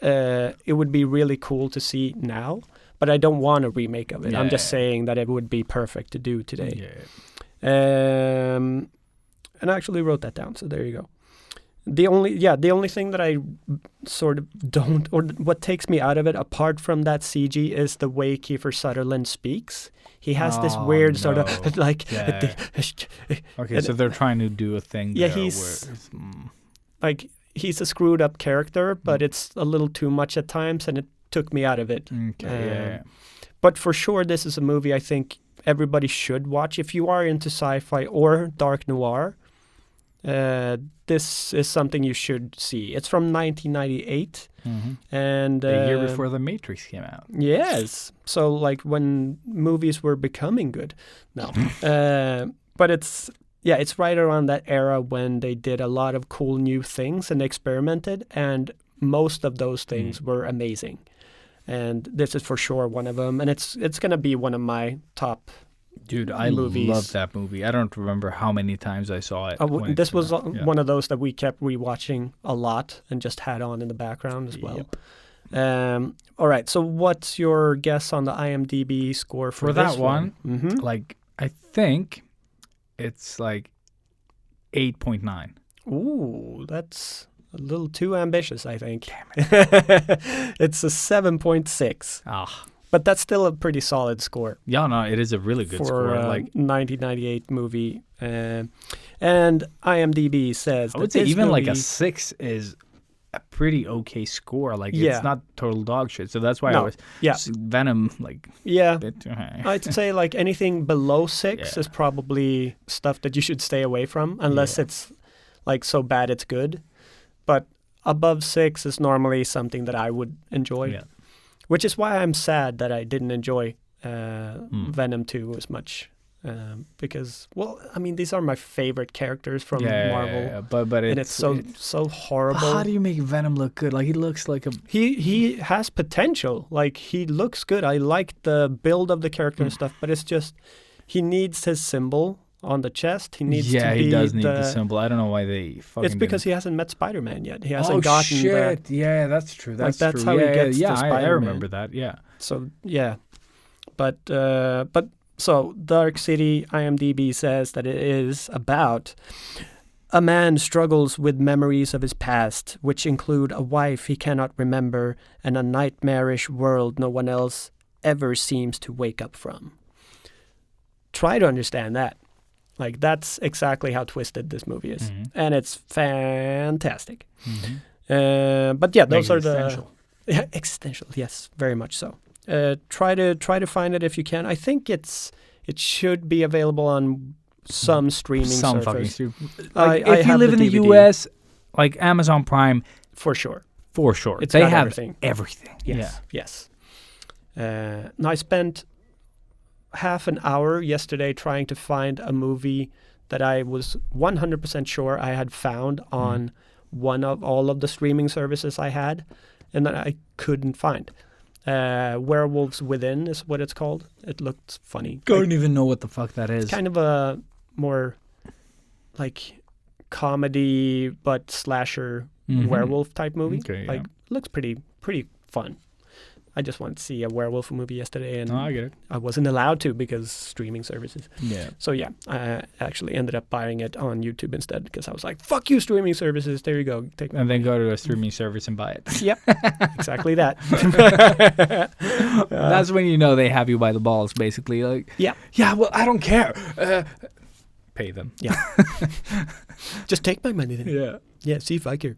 It would be really cool to see now, but I don't want a remake of it. I'm just Yeah. saying that it would be perfect to do today. Yeah. And I actually wrote that down, so there you go. The only thing that I sort of don't, or what takes me out of it, apart from that CG, is the way Kiefer Sutherland speaks. He has this Oh, weird sort no. of like, Yeah. Okay, And- so they're trying to do a thing. Yeah, there he's- where it's, like he's a screwed up character, but it's a little too much at times, and it took me out of it. okay. Yeah. But for sure, this is a movie I think everybody should watch if you are into sci-fi or dark noir. this is something you should see. It's from 1998, and The year before The Matrix came out. yes, so like when movies were becoming good. No, but it's right around that era when they did a lot of cool new things and experimented, and most of those things were amazing. And this is for sure one of them, and it's gonna be one of my top. Dude, I movies. love that movie. I don't remember how many times I saw it. when it This came was out. Yeah. one of those that we kept rewatching a lot and just had on in the background as well. All right, so what's your guess on the IMDb score for For this that one, Mm-hmm. like, I think it's like 8.9. Ooh, that's a little too ambitious, I think. It's a 7.6, Ah, but that's still a pretty solid score. yeah, no, it is a really good For score. a Like, 1998 movie. And IMDb says I would that say this even like a movie- 6 is a pretty okay score. Like, Yeah. it's not total dog shit. So that's why I No. was Yeah. Venom, like, Yeah, a bit too high. I'd say like anything below 6 Yeah. is probably stuff that you should stay away from, unless Yeah. it's like so bad it's good. But above 6 is normally something that I would enjoy, Yeah. which is why I'm sad that I didn't enjoy Hmm. Venom 2 as much. Because, well, I mean, these are my favorite characters from Yeah, Marvel, yeah, but and it's so but horrible. how do you make Venom look good? Like, he looks like a He has potential. Like, he looks good. I like the build of the character and stuff, but it's just he needs his symbol on the chest. He needs to be he does need the symbol. I don't know why they fucking. It's because didn't. he hasn't met Spider-Man yet. He hasn't Oh gotten shit! Yeah, that's true. That's that's true. how he yeah, gets yeah, to I Spider-Man. remember that. Yeah. So yeah, but so Dark City IMDb says that it is about a man struggles with memories of his past, which include a wife he cannot remember and a nightmarish world no one else ever seems to wake up from. Try to understand that. Like, that's exactly how twisted this movie is, and it's fantastic. But yeah, those are the existential. Yes, very much so. Try to find it if you can. I think it should be available on some streaming Some fucking service stupid. I Like, if you have live the in the DVD. U.S., like Amazon Prime, for sure. for sure, It's they got have everything. everything. Yes, yes. Now I spent half an hour yesterday trying to find a movie that I was 100% sure I had found on one of all of the streaming services I had, and that I couldn't find. Werewolves Within is what it's called. It looked funny. Don't even know what the fuck that is. Kind of a more like comedy but slasher werewolf type movie. Okay, yeah. Like, looks pretty fun. I just wanted to see a werewolf movie yesterday, and No, I get it. I wasn't allowed to because streaming services. Yeah. So yeah, I actually ended up buying it on YouTube instead because I was like, "Fuck you, streaming services! There you go, take my And then go to a streaming service and buy it. Yep, exactly that. That's when you know they have you by the balls, basically. Like, Yeah. yeah. Well, I don't care. Pay them. Yeah, just take my money then. Yeah. Yeah, see if I care.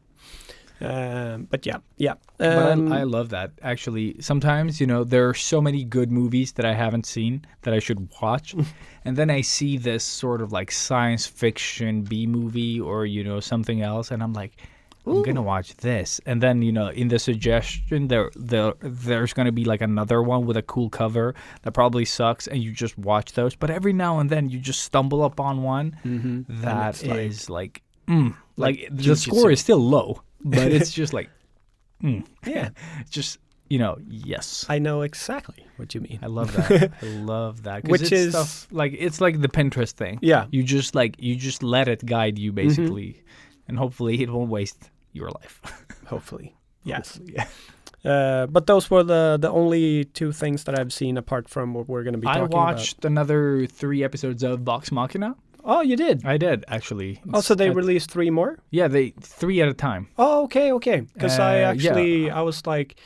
But yeah. But I love that. Actually, sometimes, there are so many good movies that I haven't seen that I should watch. And then I see this sort of like science fiction B movie or, something else. And I'm like, I'm going to watch this. And then, in the suggestion, there's going to be like another one with a cool cover that probably sucks. And you just watch those. But every now and then you just stumble upon one that And is it's like the jujitsu. score is still low. But it's just like, yeah, just yes, I know exactly what you mean. I love that. I love that. 'Cause Which it's is- stuff, like, it's like the Pinterest thing. Yeah. you just let it guide you basically, and hopefully it won't waste your life. Hopefully, yes. Yeah. But those were the only two things that I've seen apart from what we're going to be I talking watched another 3 episodes of Vox Machina. about. Oh, you did? I did actually. Oh, so they It's- released 3 more? Yeah, they 3 at a time. Oh, okay. Because yeah. I was like,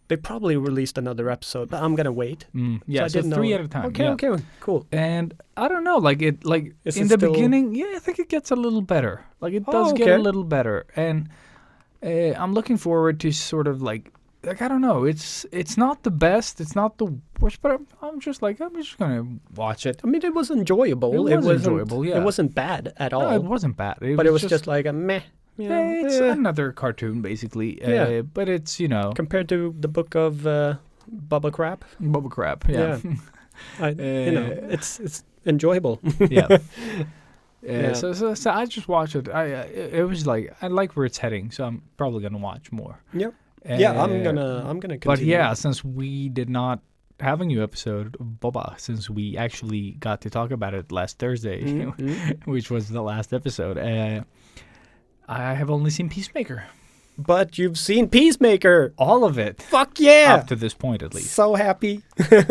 they probably released another episode, but I'm going to wait. Yeah, I so didn't 3 know. at a time. Okay, yeah. okay, cool. And I don't know, Is in it the still- beginning, yeah, I think it gets a little better. Like, it does get okay. a little better, and I'm looking forward to sort of like like I don't know. It's not the best. It's not the worst. But I'm just gonna watch it. I mean, it was enjoyable. It was wasn't enjoyable, yeah. It wasn't bad at all. No, it wasn't bad. but it was just like a meh. You know, it's eh, another cartoon basically. Yeah. But it's compared to the book of Bubba Crap. Bubba Crap. Yeah. It's enjoyable. Yeah. Yeah. So I just watched it. It was like I like where it's heading, so I'm probably gonna watch more. Yep. Yeah, I'm gonna continue. But yeah, since we did not have a new episode of Boba, since we actually got to talk about it last Thursday, which was the last episode, I have only seen Peacemaker. But you've seen Peacemaker. All of it. Fuck yeah! Up to this point, at least. So happy.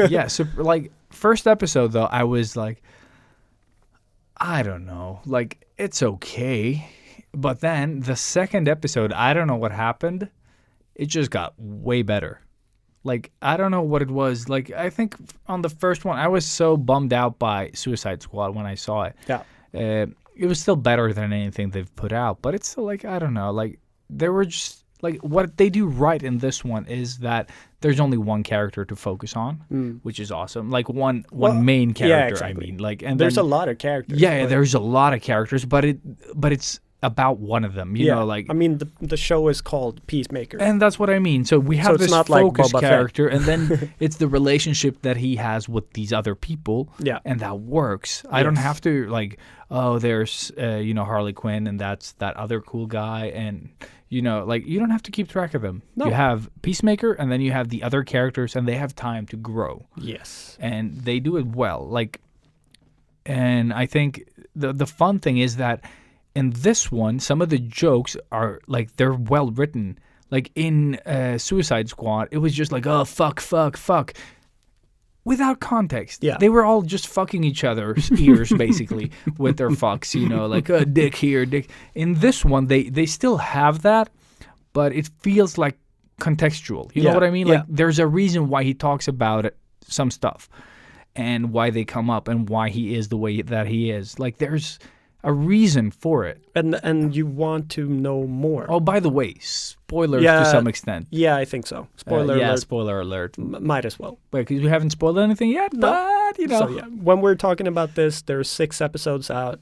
Yeah. So like first episode though, I was like, I don't know, like it's okay. But then the second episode, I don't know what happened. It just got way better. Like, I don't know what it was. Like, I think on the first one, I was so bummed out by Suicide Squad when I saw it. Yeah. It was still better than anything they've put out. But it's still like, I don't know. Like, there were just, like, what they do right in this one is that there's only one character to focus on, which is awesome. Like, one main character, yeah, exactly. I mean. Like, and There's then, a lot of characters. Yeah, but- there's a lot of characters, but it's about one of them, you know, like. I mean, the show is called Peacemaker. And that's what I mean. So we have it's this not like focus Boba Fett. character, and then it's the relationship that he has with these other people, Yeah. and that works. I don't Yes. have to like, oh, there's Harley Quinn, and that's that other cool guy, and like you don't have to keep track of them. No. You have Peacemaker, and then you have the other characters, and they have time to grow, Yes. and they do it well. Like, and I think the fun thing is that. In this one, some of the jokes are like they're well written. Like in Suicide Squad, it was just like, oh, fuck, without context. Yeah. They were all just fucking each other's ears basically with their fucks, like a dick here, dick. In this one, they still have that, but it feels like contextual. You know Yeah, what I mean? yeah. Like there's a reason why he talks about it, some stuff, and why they come up and why he is the way that he is. Like there's a reason for it. And you want to know more. Oh, by the way, spoilers to Yeah. some extent. Yeah, I think so. Spoiler Yeah, alert. spoiler alert. Might as well. Because we haven't spoiled anything yet, No. but So yeah, when we're talking about this, there's 6 episodes out.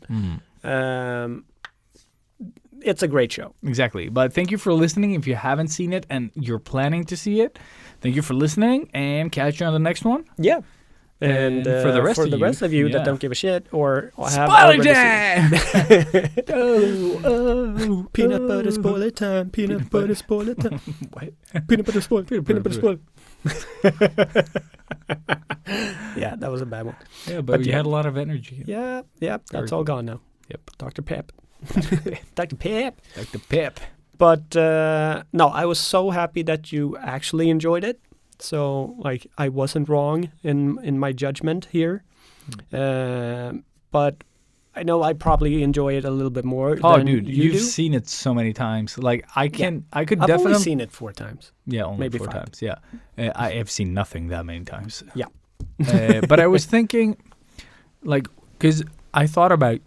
It's a great show. Exactly. But thank you for listening. If you haven't seen it and you're planning to see it, thank you for listening, and catch you on the next one. Yeah. And for the rest of you, that yeah. don't give a shit or have Spoiler already seen jam! it. Peanut butter spoiler time. Peanut butter spoiler time. What? Peanut butter spoiler. Peanut butter spoiler. butter. Yeah, that was a bad one. Yeah, But but you yeah. had a lot of energy. Yeah, that's Very all gone now. Yep. Dr. Pep. Dr. Pep. Like the pip. But no, I was so happy that you actually enjoyed it. So like I wasn't wrong in my judgment here. But I know I probably enjoy it a little bit more. Oh, than dude, you you've do. seen it so many times. Like I could I've definitely only seen it 4 times. Yeah, only maybe 4 5. times. Yeah, I have seen nothing that many times. Yeah. But I was thinking, like, because I thought about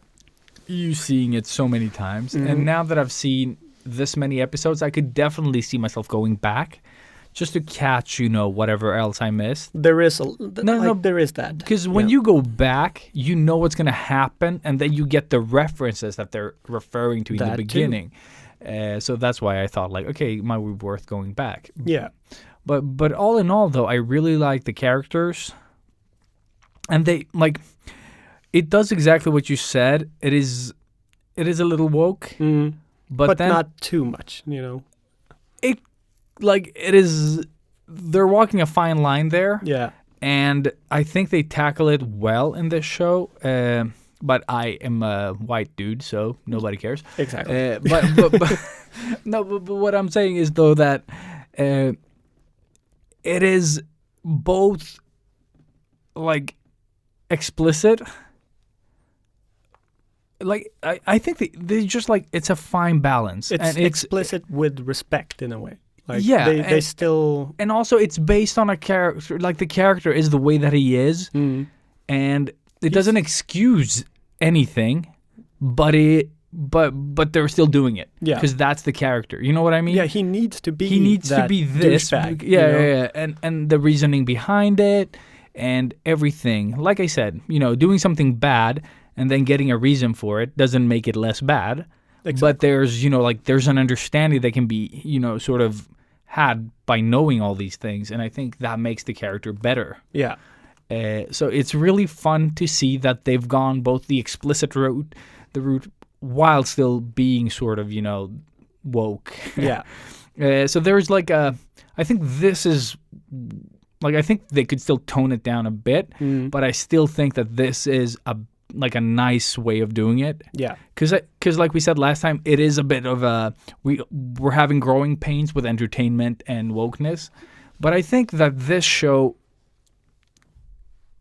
you seeing it so many times, Mhm. and now that I've seen this many episodes, I could definitely see myself going back just to catch, whatever else I missed. There is no. there is that. Because when Yeah. you go back, you know what's going to happen, and then you get the references that they're referring to in the That too. beginning. So that's why I thought, like, okay, it might be worth going back. Yeah. But all in all, though, I really like the characters, and they like it does exactly what you said. It is a little woke, but then not too much, it is. They're walking a fine line there. Yeah. And I think they tackle it well in this show. But I am a white dude, so nobody cares. Exactly. But what I'm saying is though that it is both like explicit. Like I think they just like it's a fine balance. It's and explicit with respect in a way. Like Yeah, they and- still and also it's based on a character. Like the character is the way that he is. And it doesn't excuse anything, but but they're still doing it. Yeah. Because that's the character. You know what I mean? Yeah, he needs to be. He needs to that be this. douchebag, Yeah, you know? yeah. And the reasoning behind it and everything. Like I said, doing something bad and then getting a reason for it doesn't make it less bad. Exactly. But there's, there's an understanding that can be, sort of had by knowing all these things. And I think that makes the character better. Yeah. So it's really fun to see that they've gone both the explicit route, while still being sort of, woke. Yeah. So there's I think this is, I think they could still tone it down a bit, but I still think that this is a nice way of doing it. Yeah. Because like we said last time, it is a bit of we're having growing pains with entertainment and wokeness, but I think that this show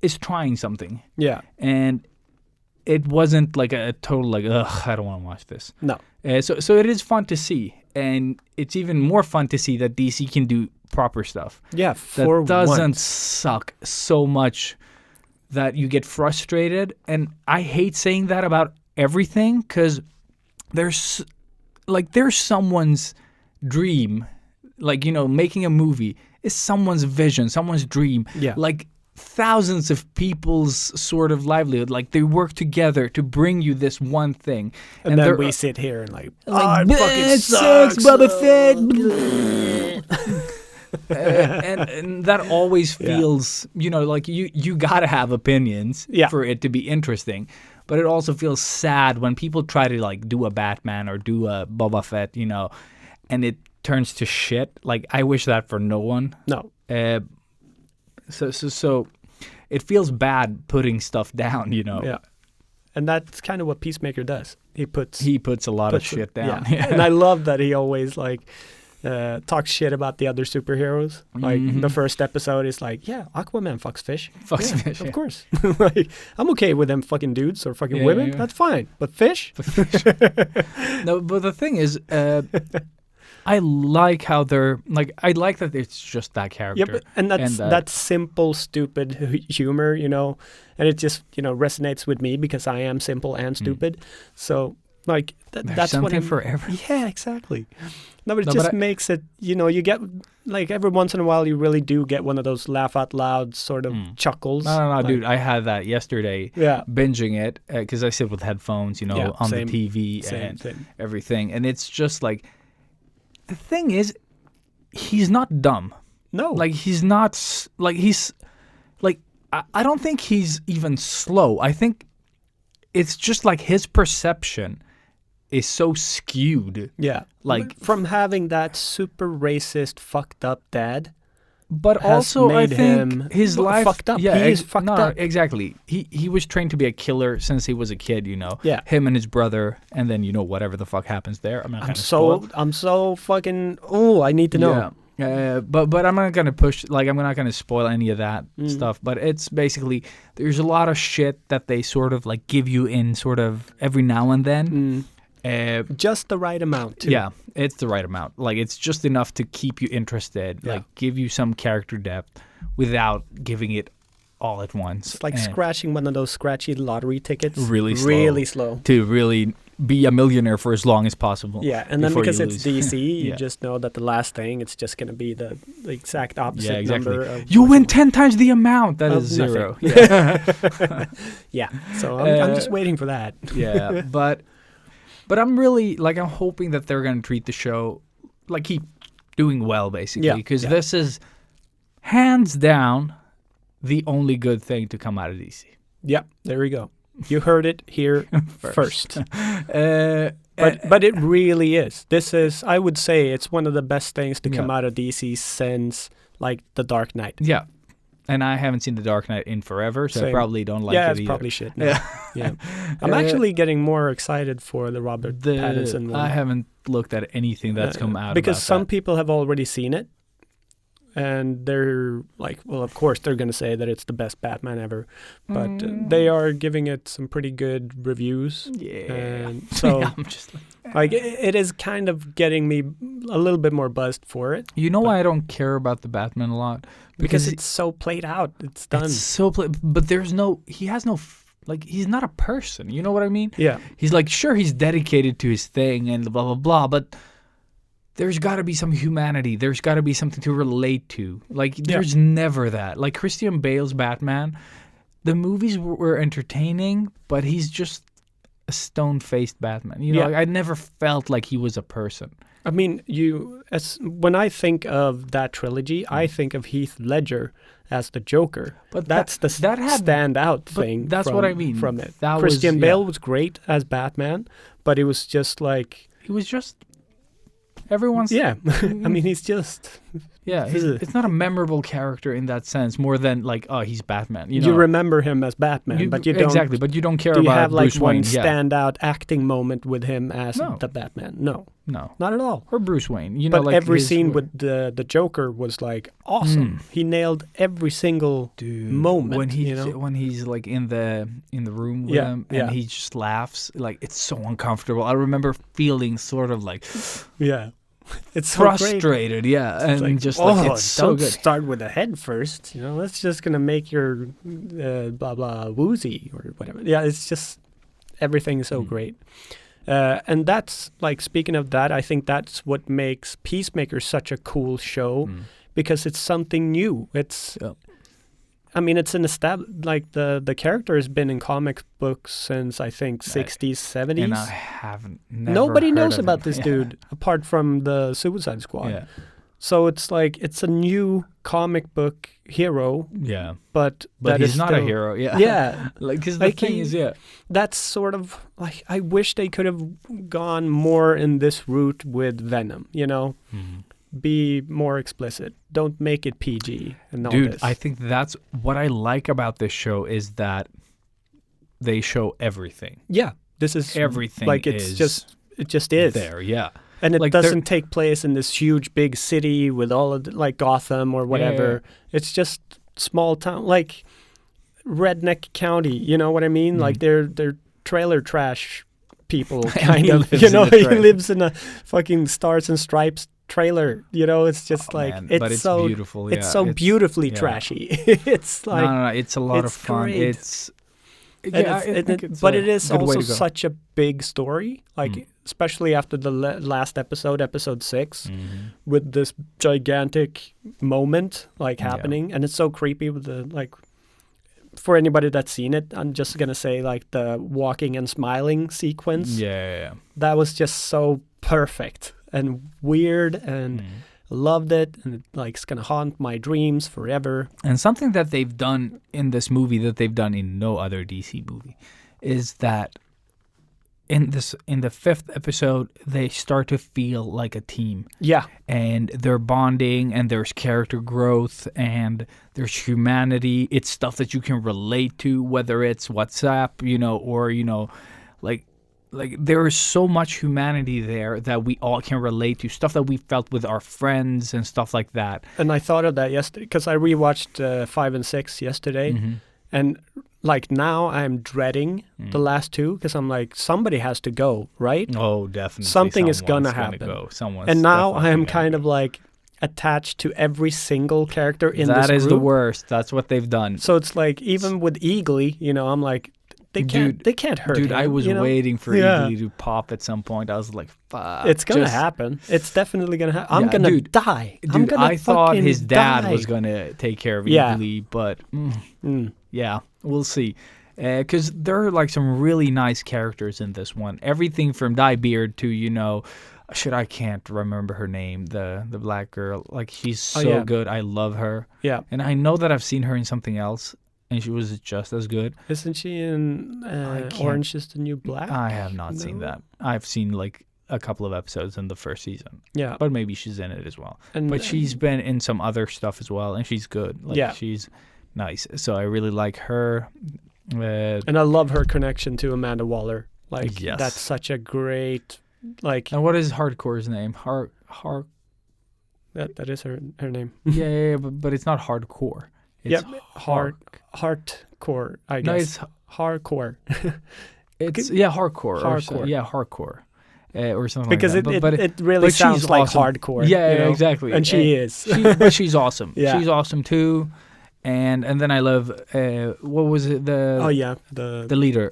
is trying something. Yeah. And it wasn't like a total ugh, I don't want to watch this. No. So it is fun to see, and it's even more fun to see that DC can do proper stuff. Yeah. That For doesn't once. suck so much that you get frustrated. And I hate saying that about everything, because there's someone's dream, making a movie is someone's vision, someone's dream. Yeah. Thousands of people's sort of livelihood, they work together to bring you this one thing, And then they're- we sit here and it "Bleh, fucking it sucks. Boba Fett." and that always feels, you gotta have opinions Yeah. for it to be interesting. But it also feels sad when people try to do a Batman or do a Boba Fett, and it turns to shit. I wish that for no one. No. So it feels bad putting stuff down, Yeah. And that's kind of what Peacemaker does. He puts He puts a lot of puts it- shit down. Yeah. And I love that he always talks shit about the other superheroes. The first episode is Aquaman fucks fish. Fucks Yeah, fish, Of yeah. course. I'm okay with them fucking dudes or fucking Yeah, women. yeah. That's fine. But fish? No, but the thing is, I like how they're I like that it's just that character. Yeah, and that's simple, stupid humor, and it just, resonates with me because I am simple and stupid. So, There's that's what something I'm, for everyone. Yeah, exactly. No, but it No, just but makes it, you get, every once in a while, you really do get one of those laugh out loud sort of chuckles. No, dude. I had that yesterday. Yeah. Binging it because I sit with headphones, Yeah, on same, the TV and same. everything, and it's just the thing is, he's not dumb. No. He's not he's I don't think he's even slow. I think it's just his perception is so skewed. Yeah. From having that super racist, fucked up dad. But has also, I made think him his life fucked up. Yeah, He is fucked up. Exactly. He was trained to be a killer since he was a kid. Yeah. Him and his brother, and then whatever the fuck happens there. I'm not gonna I'm so fucking. Oh, I need to know. Yeah. But I'm not gonna push. I'm not gonna spoil any of that stuff. But it's basically there's a lot of shit that they sort of give you in sort of every now and then. Just the right amount, too. Yeah, it's the right amount. It's just enough to keep you interested, Yeah. give you some character depth without giving it all at once. It's like And scratching one of those scratchy lottery tickets. Really slow. Really slow. to really be a millionaire for as long as possible. Yeah, and then before because you it's lose. DC, you Yeah. just know that the last thing, it's just going to be the exact opposite number of... You win 10 times the amount. That Of is zero. nothing. Yeah. Yeah, so I'm just Uh, waiting for that. Yeah, but I'm really I'm hoping that they're going to treat the show keep doing well, basically, Yeah, because yeah. this is hands down the only good thing to come out of DC. Yeah, there we go. You heard it here first. Uh, But it really is. This is, I would say, it's one of the best things to come Yeah. out of DC since The Dark Knight. yeah, and I haven't seen The Dark Knight in forever, so I Same. probably don't like yeah, it it's either. probably shit. now. Yeah. Yeah. I'm actually getting more excited for the Robert Pattinson one. I haven't looked at anything that's come out because about some that. people have already seen it, and they're well, of course they're going to say that it's the best Batman ever, but they are giving it some pretty good reviews. Yeah. And so Yeah, I'm just like, it is kind of getting me a little bit more buzzed for it you know why I don't care about the Batman a lot? because it's so played out. It's done. It's so but he has no like he's not a person. You know what I mean? Yeah. He's like, sure, he's dedicated to his thing and blah blah blah, but there's got to be some humanity. There's got to be something to relate to. Like there's never that. Like Christian Bale's Batman, the movies were entertaining, but he's just a stone-faced Batman. You know, Yeah. like, I never felt like he was a person. I mean, when I think of that trilogy, I think of Heath Ledger as the Joker. But that's the that had- standout but thing. that's what I mean. from it. That was- Christian yeah. Bale was great as Batman, but it was just like, He was just everyone's. yeah. I mean, he's just. Yeah, it's not a memorable character in that sense, more than like, oh, he's Batman. You You know, remember him as Batman, but you don't. exactly. But you don't care Do you about have like Bruce one Wayne. Yeah, standout acting moment with him as No. the Batman? No, no, not at all. or Bruce Wayne. You know, But like every his- scene with the Joker was like awesome. He nailed every single moment. when he you know? when he's like in the room with Yeah, him yeah. and he just laughs, like it's so uncomfortable. I remember feeling sort of like Yeah, it's so great. frustrated. Yeah, and Like, just like oh, it's so don't good. start with the head first. You know, that's just gonna make your blah blah woozy or whatever. Yeah, it's just everything is so great. And that's like, speaking of that, I think that's what makes Peacemaker such a cool show, because it's something new. It's, Yeah. I mean, it's an like the character has been in comic books since I think 60s, 70s. And I haven't. Never Nobody heard knows of about him. this Yeah. dude apart from the Suicide Squad. Yeah, So it's like, it's a new comic book hero, yeah. but But that he's is not still, a hero. Yeah, Yeah, like because the Like thing he- is, yeah. that's sort of like, I wish they could have gone more in this route with Venom, you know? Be more explicit. Don't make it PG and all Dude, this. I think that's what I like about this show is that they show everything. yeah, this is Everything like, it's is just, it just is. There, yeah. And it Like, they're- doesn't take place in this huge big city with all of like Gotham or whatever. It's just small town, like redneck county. You know what I mean? Like they're trailer trash people, kind he of. lives You in know, a he trailer. lives in a fucking Stars and Stripes trailer. You know, it's just Oh, like, man, it's but it's so beautiful, It's yeah. so It's- beautifully yeah. trashy. It's like. no, it's a lot of it's fun. great. It's And yeah, it's- I and think it- it's but a it is good way also to go. such a big story, like especially after the last episode 6, with this gigantic moment like Yeah. happening, and it's so creepy with the like. For anybody that's seen it, I'm just gonna say like the walking and smiling sequence. Yeah. That was just so perfect and weird, and loved it, and it like it's gonna haunt my dreams forever. And something that they've done in this movie that they've done in no other DC movie is that in the 5th episode they start to feel like a team. Yeah, And they're bonding, and there's character growth, and there's humanity. It's stuff that you can relate to, whether it's WhatsApp, you know, or, you know, like there is so much humanity there that we all can relate to, stuff that we felt with our friends and stuff like that. and I thought of that yesterday because I rewatched 5 and 6 yesterday, and like now I'm dreading the last 2 because I'm like, somebody has to go, right? Oh, definitely. Something is gonna Someone's happen. Go. Someone's And now definitely I am gonna kind go. of like attached to every single character in That this is the group. worst. That's what they've done. So it's like, even with Eagly, you know, I'm like, they can't hurt Dude, him, I was you know? waiting for Yeah. Eagly to pop at some point. I was like, fuck. It's gonna just- happen. It's definitely gonna happen. I'm Yeah, gonna dude, die. I'm Dude, gonna I thought fucking his dad die. was going to take care of Yeah. Eagly, but Mm. yeah, we'll see. Because there are like some really nice characters in this one. Everything from Diebeard to, you know, I can't remember her name, the black girl. Like, she's so yeah. good. I love her. Yeah, And I know that I've seen her in something else, and she was just as good. isn't she in can't- Orange Is the New Black? I have not seen No. that. I've seen like a couple of episodes in the first season, Yeah, but maybe she's in it as well. and But she's been in some other stuff as well, and she's good. Like, Yeah. she's nice. So I really like her. and I love her connection to Amanda Waller. Like, Yes. that's such a great, like, And what is Hardcore's name? that is her name. Yeah, but it's not Hardcore. It's Yeah, Heartcore, I guess. No, it's hardcore. Hardcore. Hardcore. Hardcore. Or something Because like that. But it really but sounds she's like awesome. hardcore. Yeah, you know? exactly. And she is. But she's awesome. Yeah. She's awesome too. and then I love what was it Oh yeah, the leader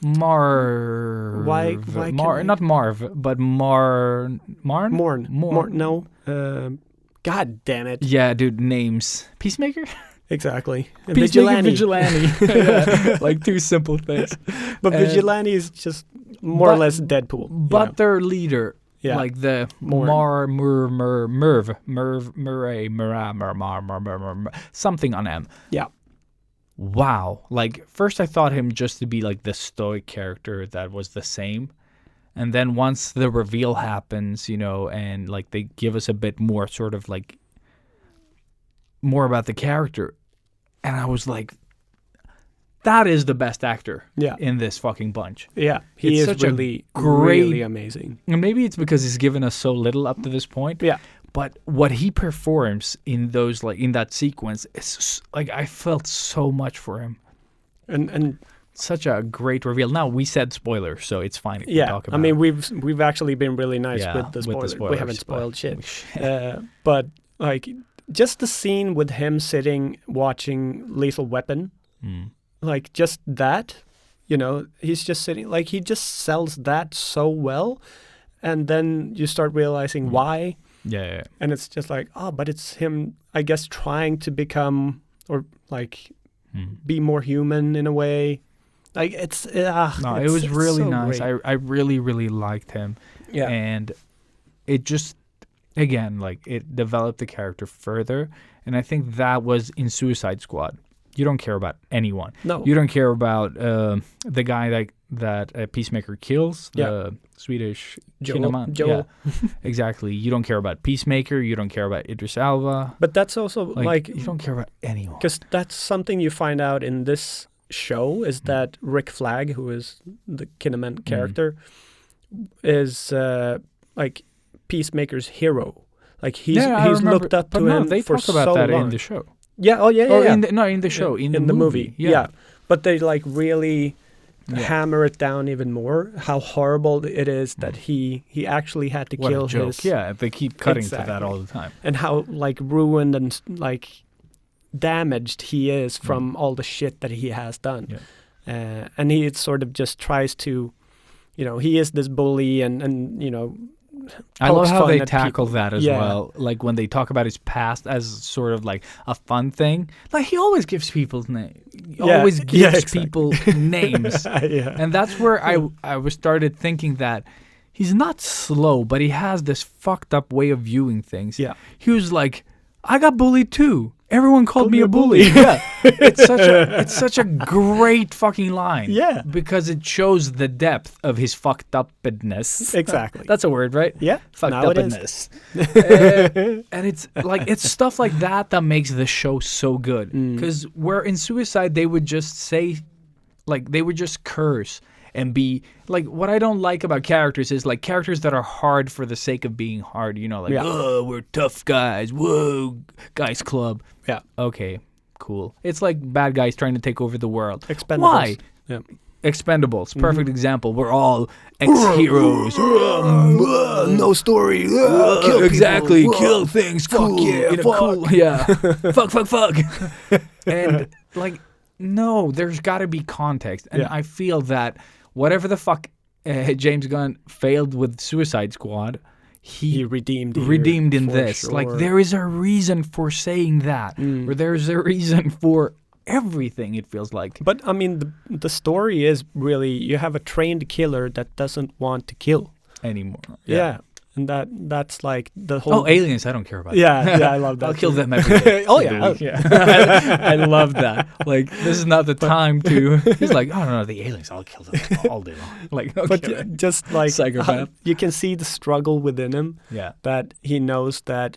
Why can I- not Marv but Marn. Morn. No. God damn it. Yeah, dude, names. Peacemaker? Exactly. Peacemaker, Vigilante. Yeah, like two simple things. But And- Vigilante is just more or but- less Deadpool. But their leader, Yeah. like the Morn. Merv, something on M. Yeah. Wow. Like, first I thought him just to be like the stoic character that was the same. And then once the reveal happens, and like they give us a bit more sort of like more about the character. And I was like, that is the best actor Yeah. in this fucking bunch. Yeah. He It's is such a really, great- really amazing. And maybe it's because he's given us so little up to this point. Yeah. But what he performs in those, like in that sequence, is like I felt so much for him. And Such a great reveal. Now we said spoiler, so it's fine. If we yeah, talk I about mean we've actually been really nice Yeah, with the spoilers. We spoilers, haven't spoiled but- shit. But like just the scene with him sitting watching Lethal Weapon, like just that, he's just sitting, like he just sells that so well, and then you start realizing why, Yeah. and it's just like, oh, but it's him, I guess, trying to become or like be more human in a way. Like it's No, it was it's really so nice. great. I really, really liked him. Yeah. And it just, again, like it developed the character further. And I think that was in Suicide Squad. You don't care about anyone. No. You don't care about the guy that Peacemaker kills, the Swedish Joel. Kinnaman. Joel. Yeah, exactly. You don't care about Peacemaker. You don't care about Idris Elba. But that's also like you don't care about anyone. because that's something you find out in this show is that Rick Flag, who is the Kinnaman character, is like Peacemaker's hero. Like he's looked up to him they for talk about so that long. in the show. Yeah. Oh yeah. Or yeah. in the show. In the movie. Yeah. But they like really Yeah. hammer it down even more. How horrible it is that he actually had to What kill a joke. his. Yeah, they keep cutting to that Exactly. all the time. And how like ruined and like damaged he is from all the shit that he has done. Yeah. And he sort of just tries to, he is this bully and I love pokes how fun they at tackle people. that as Yeah. well. Like when they talk about his past as sort of like a fun thing. Like he always gives people's names. Yeah, Always yeah, gives exactly. people names. yeah. And that's where I was started thinking that he's not slow, but he has this fucked up way of viewing things. Yeah. He was like, I got bullied too. Everyone called me a bully. Yeah. It's such a great fucking line. Yeah. Because it shows the depth of his fucked upness. Exactly. That's a word, right? Yeah, Fucked now it upness. And it's stuff like that that makes the show so good. Because where in Suicide they would just say, like they would just curse and be like, what I don't like about characters is like characters that are hard for the sake of being hard. Like, Yeah. oh, we're tough guys. Whoa, guys club. Yeah. Okay, cool. It's like bad guys trying to take over the world. Expendables. Why? Yeah. Expendables, perfect example. We're all ex-heroes. No story. Kill exactly. Kill things. Cool. yeah, In a fuck. cool. Yeah. fuck. And like, no, there's got to be context. And Yeah. I feel that whatever the fuck James Gunn failed with Suicide Squad, He redeemed here, redeemed in for this. sure. Like there is a reason for saying that, or there's a reason for everything. It feels like. But I mean, the story is really you have a trained killer that doesn't want to kill. Anymore. Yeah, and that's like the whole. Oh, aliens! I don't care about. Yeah, I love that. I'll kill too. them every day. Oh yeah, I love that. Like this is not the time to. He's like, oh no, the aliens! I'll kill them all day long. Like, okay. But just like Psychopath. you can see the struggle within him. Yeah. That he knows that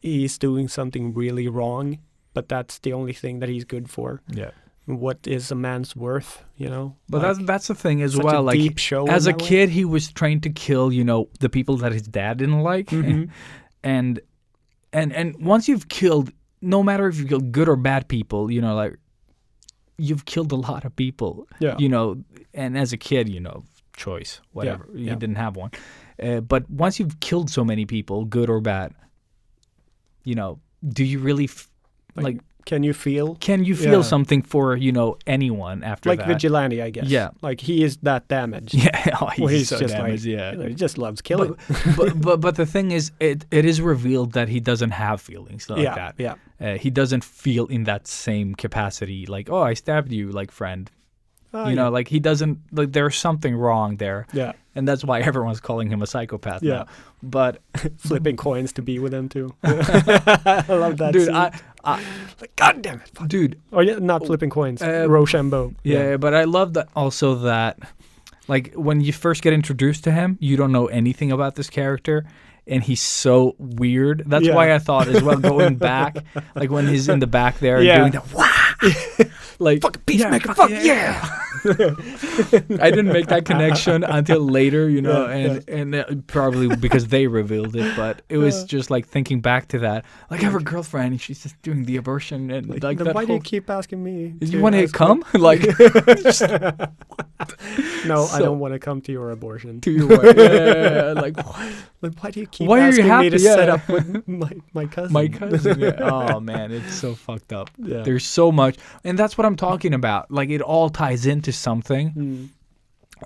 he's doing something really wrong, but that's the only thing that he's good for. Yeah. What is a man's worth, But Like, that's the thing as such well. a Like deep show as a in that way. kid, he was trained to kill, the people that his dad didn't like, Mhm. and once you've killed, no matter if you killed good or bad people, like you've killed a lot of people. Yeah. And as a kid, choice, whatever. Yeah. You didn't have one, but once you've killed so many people, good or bad, do you really like? Can you feel? Can you feel something for anyone after Like that? Vigilante, I guess. Yeah. Like he is that damaged. Yeah, oh, Where he's he's so just damaged. like, Yeah, he just loves killing. but the thing is, it is revealed that he doesn't have feelings like yeah, that. yeah. He doesn't feel in that same capacity. Like, oh, I stabbed you, like friend. Oh, You know, yeah. like he doesn't. Like there's something wrong there. Yeah. And that's why everyone's calling him a psychopath Yeah. now. But Flipping coins to be with him too. I love that. dude, scene. Like, God damn it. Fuck. dude, Or yeah, not flipping coins. Rochambeau. yeah, but I love that also that, like, when you first get introduced to him, you don't know anything about this character, and he's so weird. That's Yeah. why I thought as well, going back, like when he's in the back there and Yeah. doing that, wah! Like, Fucking Peacemaker. fuck Fuck yeah. I didn't make that connection until later, Yeah, and probably because they revealed it, but it was just like thinking back to that. Like, I have a girlfriend and she's just doing the abortion and like Then that why do whole... you keep asking me? You want to ask come? Like, No, I So- don't want to come to your abortion. to your wife. Yeah, like, what? Like, why do you keep Why are you asking me to happy? set Yeah. up with my cousin? My cousin. Yeah. Oh man, it's so fucked up. Yeah. There's so much, and that's what I'm talking about. Like it all ties into something, Mm.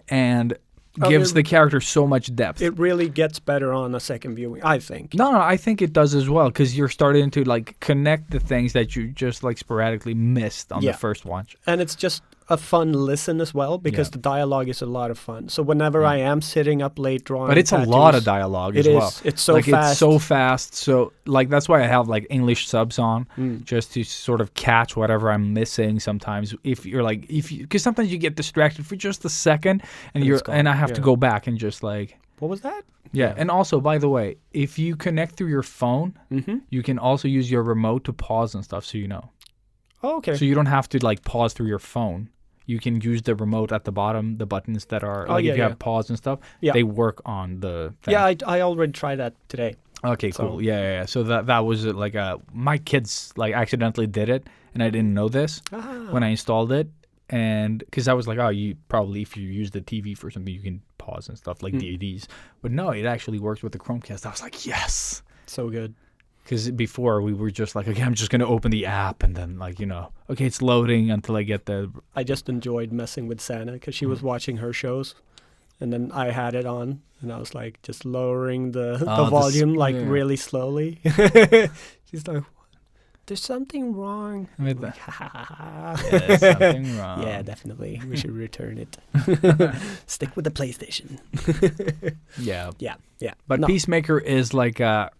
and Oh, gives it- the character so much depth. It really gets better on a second viewing, I think. No, I think it does as well because you're starting to like connect the things that you just like sporadically missed on Yeah. the first watch. And it's just a fun listen as well because Yeah. the dialogue is a lot of fun. So whenever I am sitting up late drawing, But it's a lot of dialogue as It well. is. It's so like fast. it's so fast. So like that's why I have like English subs on Mm. just to sort of catch whatever I'm missing sometimes. If you're like because sometimes you get distracted for just a second and it's you're gone. and I have to Yeah. go back and just like What was that? yeah. And also by the way, if you connect through your phone, Mm-hmm. you can also use your remote to pause and stuff so you know. Oh, okay. So you don't have to like pause through your phone. You can use the remote at the bottom, the buttons that are Oh, like yeah, if you yeah. have pause and stuff, Yeah. they work on the thing. Yeah, I already tried that today. Okay, So- cool. Yeah. So that was like my kids like accidentally did it, and I didn't know this when I installed it, and because I was like, oh, you probably if you use the TV for something, you can pause and stuff like DVDs, but no, it actually works with the Chromecast. I was like, yes, So good. because before we were just like, okay, I'm just gonna open the app and then like okay, it's loading until I get the I just enjoyed messing with Santa because she was watching her shows, and then I had it on, and I was like just lowering the the volume like yeah. really slowly. She's like, "There's something wrong." with the Yeah, there's something wrong. yeah, definitely. We should return it. Stick with the PlayStation. Yeah. Yeah. But No. Peacemaker is like a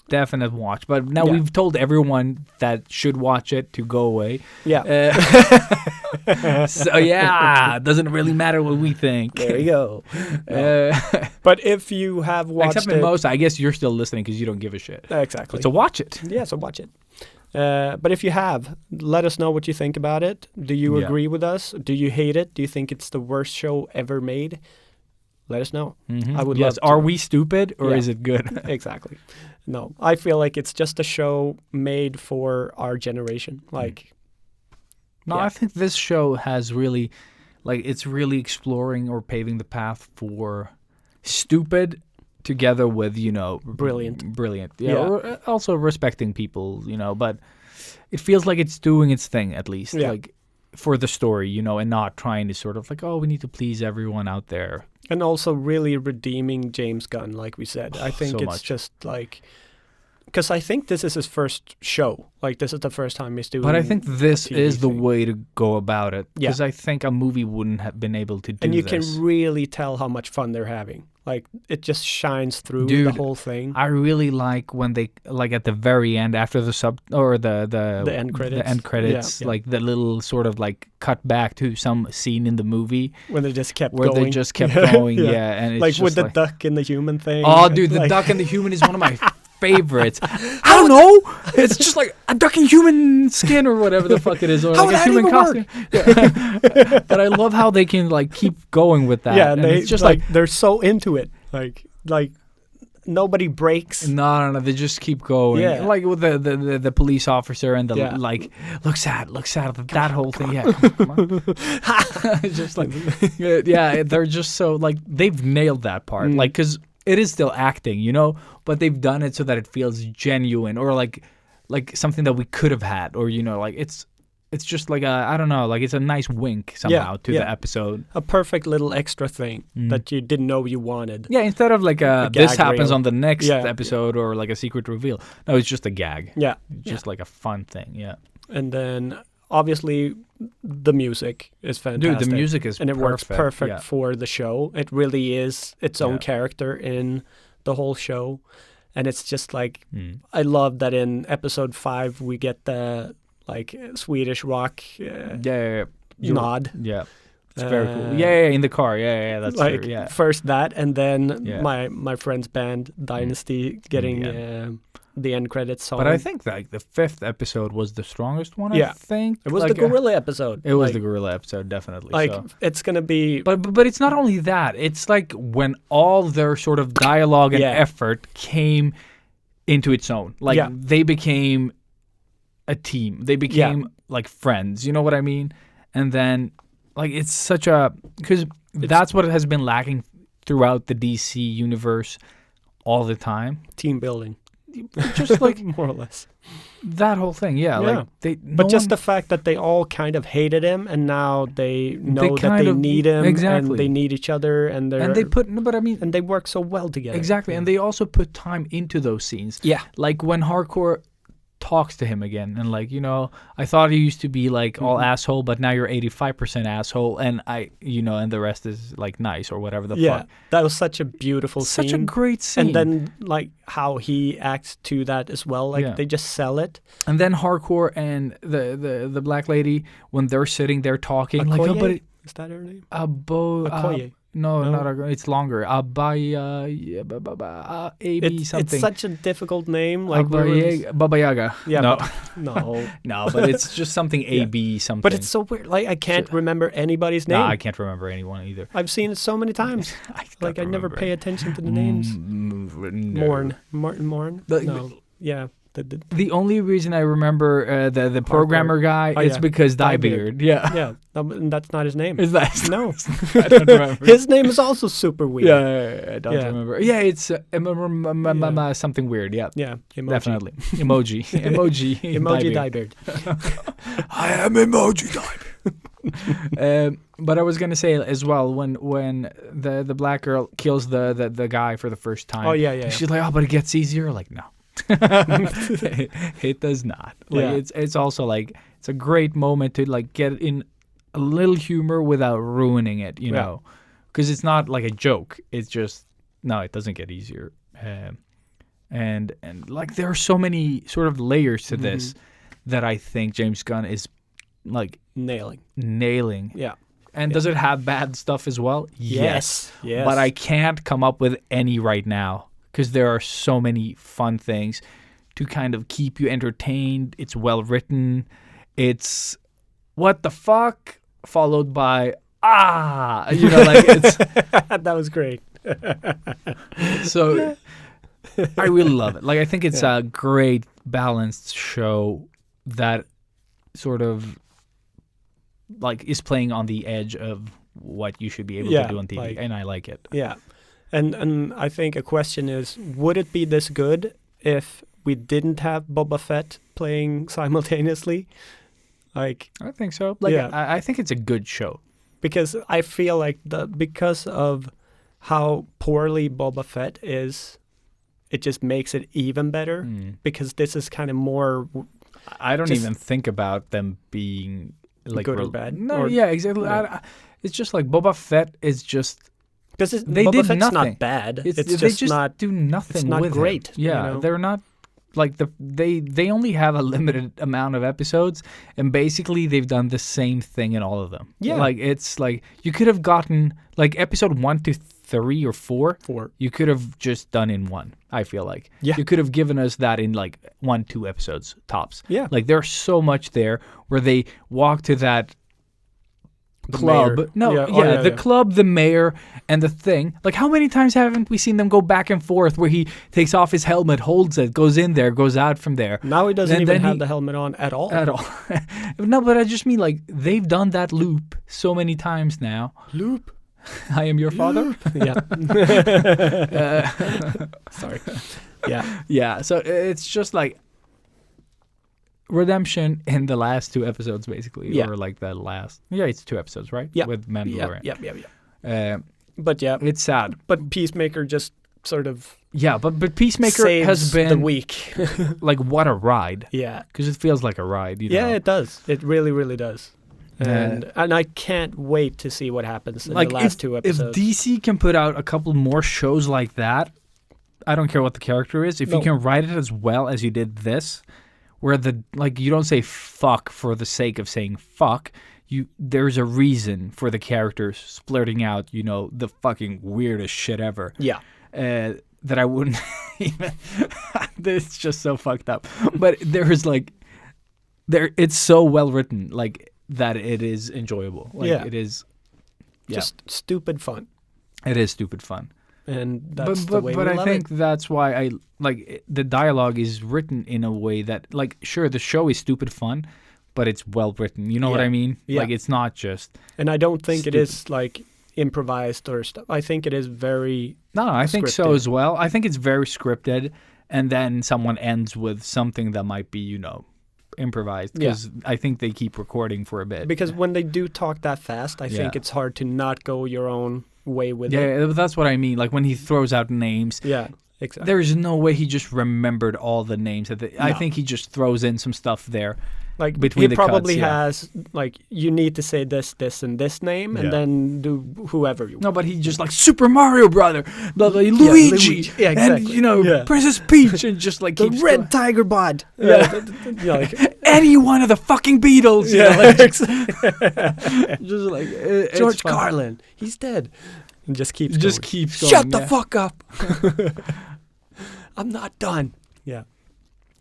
definite watch. But now Yeah. we've told everyone that should watch it to go away. Yeah. So yeah, it doesn't really matter what we think. There you go. Uh, But if you have watched except it, Mimosa, I guess you're still listening because you don't give a shit. exactly. But so watch it. Yeah, so watch it. But if you have, let us know what you think about it. Do you Yeah. agree with us? Do you hate it? Do you think it's the worst show ever made? Let us know. I would yes. love to. Are we stupid or Yeah. is it good? Exactly. No, I feel like it's just a show made for our generation. Like, No, Yeah. I think this show has really, like, it's really exploring or paving the path for stupid together with, Brilliant. Brilliant. Yeah. Yeah. Or also respecting people, but it feels like it's doing its thing at least. Yeah. Like, for the story, and not trying to sort of like, oh, we need to please everyone out there. and also really redeeming James Gunn, like we said. I think So it's much. just like, because I think this is his first show. Like, this is the first time he's doing. But I think this TV is the thing. way to go about it. Yeah. Because I think a movie wouldn't have been able to do and you this. can really tell how much fun they're having. Like, it just shines through the Dude, whole thing. I really like when they like at the very end after the sub or the end credits. The end credits, Yeah, yeah. like the little sort of like cut back to some scene in the movie When they just kept where going. they just kept going, yeah, and it's Like just with the like, duck and the human thing. oh, dude, the Like- duck and the human is one of my favorites. I don't know, it's just like a duck in human skin or whatever the fuck it is, or How like would a that human even costume. Yeah. But I love how they can like keep going with that. Yeah, and they it's just like they're so into it. Like nobody breaks. No, they just keep going. Yeah. Like with the police officer and the Yeah. like, looks at that whole thing. Yeah, come on. It's just like, yeah, they're just so like they've nailed that part. Like, because it is still acting, but they've done it so that it feels genuine or like like something that we could have had, or like it's just like I don't know, like it's a nice wink somehow to the episode. A perfect little extra thing that you didn't know you wanted. Yeah, instead of like A this gag happens reel. on the next Yeah. episode or like a secret reveal. No, it's just a gag. Yeah. Just like a fun thing. Yeah. And then obviously the music is fantastic. Dude, the music is and it works perfect yeah. for the show. It really is its own Yeah. character in the whole show. And it's just like I Mm. love that in episode 5 we get the like Swedish rock Yeah. You're- nod. Yeah. It's very Uh, cool. Yeah, in the car. Yeah, that's Like true. Yeah. first that, and then Yeah. my friend's band Dynasty getting Yeah. the end credits song. But I think like the 5th episode was the strongest one. Yeah. I think it was like, the gorilla episode. It was Like- the gorilla episode, definitely. Like so. it's gonna be But it's not only that. It's like when all their sort of dialogue and Yeah. effort came into its own. Like Yeah. they became a team. They became like friends. You know what I mean? And then like it's such a because that's what has been lacking throughout the DC universe all the time. team building, Just like more or less. that whole thing. Yeah. Yeah. Like they. But just the fact that they all kind of hated him, and now they know that kind they of- need him, exactly. and they need each other, and and they put. No, but I mean. and they work so well together. Exactly, and they also put time into those scenes. Yeah. Like when Hardcore talks to him again, and like, I thought you used to be like all asshole, but now you're 85% asshole, and and the rest is like nice or whatever the Yeah, fuck. that was such a beautiful Such a scene. great scene. And then like how he acts to that as well. Like Yeah. they just sell it. And then Hardcore and the black lady when they're sitting there talking, like, Okoye? but Is that her name? no, Okoye. No? not Okoye, it's longer. Abaya, AB something. It's such a difficult name. Like we were just- Baba Yaga. yeah, no, no. no, but it's just something AB something. But it's so weird. Like I can't remember anybody's name. No, I can't remember anyone either. I've seen it so many times. Like I never pay attention to the names. No. Martin Morn. But- No. Yeah. The only reason I remember the programmer guy Oh, is yeah. because Diebeard. Diebeard. Yeah. Yeah. And that's not his name. Is that? No. I don't remember. His name is also super weird. Yeah, I don't Yeah. remember. Yeah, it's something weird. Yeah, Yeah. Emoji. definitely. Emoji. Emoji Diebeard. Diebeard. I am Emoji Diebeard. But I was gonna say as well when the black girl kills the guy for the first time. Oh, yeah. She's like, oh, but it gets easier. Like, no. It does not. Like Yeah. it's also like it's a great moment to like get in a little humor without ruining it, you Yeah. know, because it's not like a joke. It's just no, it doesn't get easier. And like there are so many sort of layers to this that I think James Gunn is like nailing. Yeah. And does it have bad stuff as well? Yes. Yes. But I can't come up with any right now because there are so many fun things to kind of keep you entertained. It's well written. It's what the fuck followed by like it's that was great. so I really love it. Like I think it's a great balanced show that sort of like is playing on the edge of what you should be able to do on TV, like- and I like it. Yeah. And I think a question is, would it be this good if we didn't have Boba Fett playing simultaneously? Like, I think so. Like, Yeah. I think it's a good show. because I feel like because of how poorly Boba Fett is, it just makes it even better. Because this is kind of more I don't Just- even think about them being like Good or bad? No, Or- yeah, exactly. Yeah. It's just like Boba Fett is just because they Boba did Fett's nothing. not bad. It's, It's they just just not. do nothing. it's not with him. great, you Yeah, know? they're not like they only have a limited amount of episodes, and basically they've done the same thing in all of them. Yeah. like it's like you could have gotten like episode 1 to 3 or 4. 4. You could have just done in one. I feel like Yeah. you could have given us that in like 1-2 episodes tops. Yeah. like there's so much there where they walk to that The club. mayor. No, Yeah, yeah, oh, yeah, the yeah. club, the mayor, and the thing. Like, how many times haven't we seen them go back and forth where he takes off his helmet, holds it, goes in there, goes out from there? Now he doesn't And even then have he- the helmet on at all. At all. No, but I just mean like they've done that loop so many times now. Loop. I am your father. Yeah. Uh, Sorry. Yeah. yeah, so it's just like redemption in the last 2 episodes, basically, Yeah. or like the last. Yeah, it's 2 episodes, right? Yeah. With Mandalorian. Yeah. But yeah, It's sad. but Peacemaker just sort of Yeah, but Peacemaker saves has been the week. like what a ride, Yeah. because it feels like a ride. You Yeah, know? it does. It really, really does. Yeah. And I can't wait to see what happens in like the last if, 2 if episodes. DC can put out a couple more shows like that, I don't care what the character is. If you No. can write it as well as you did this, where you don't say fuck for the sake of saying fuck. There's a reason for the characters splurting out, the fucking weirdest shit ever. Yeah. That I wouldn't even. It's just so fucked up. But it's so well written, like that it is enjoyable. Like, Yeah. it is. Yeah. Just stupid fun. It is stupid fun. And that's the way but we I love think it. that's why the dialogue is written in a way that, like, sure, the show is stupid fun, but it's well written. You know what Yeah. I mean? Yeah. Like, it's not just. And I don't think Stupid. it is like improvised or stuff. I think it is very No, I think so scripted. as well. I think it's very scripted, and then someone ends with something that might be, improvised. Yeah. Because I think they keep recording for a bit. because when they do talk that fast, I think Yeah. it's hard to not go your own way with it. Yeah, that's what I mean. Like, when he throws out names, Yeah, exactly. there's no way he just remembered all the names. I No. think he just throws in some stuff there. Like between he the probably cuts, yeah. has like you need to say this, and this name, Yeah. and then do whoever you want. No, but he just like Super Mario Brother, Luigi, Luigi. Yeah, exactly. and Yeah. Princess Peach, and just like The keeps red going. tiger bod. Yeah. Like, Any one of the fucking Beatles. yeah, like, exactly. just like George it's fun. Carlin, he's dead. And just keeps Just going. keeps going. Shut the yeah. fuck up. I'm not done. Yeah.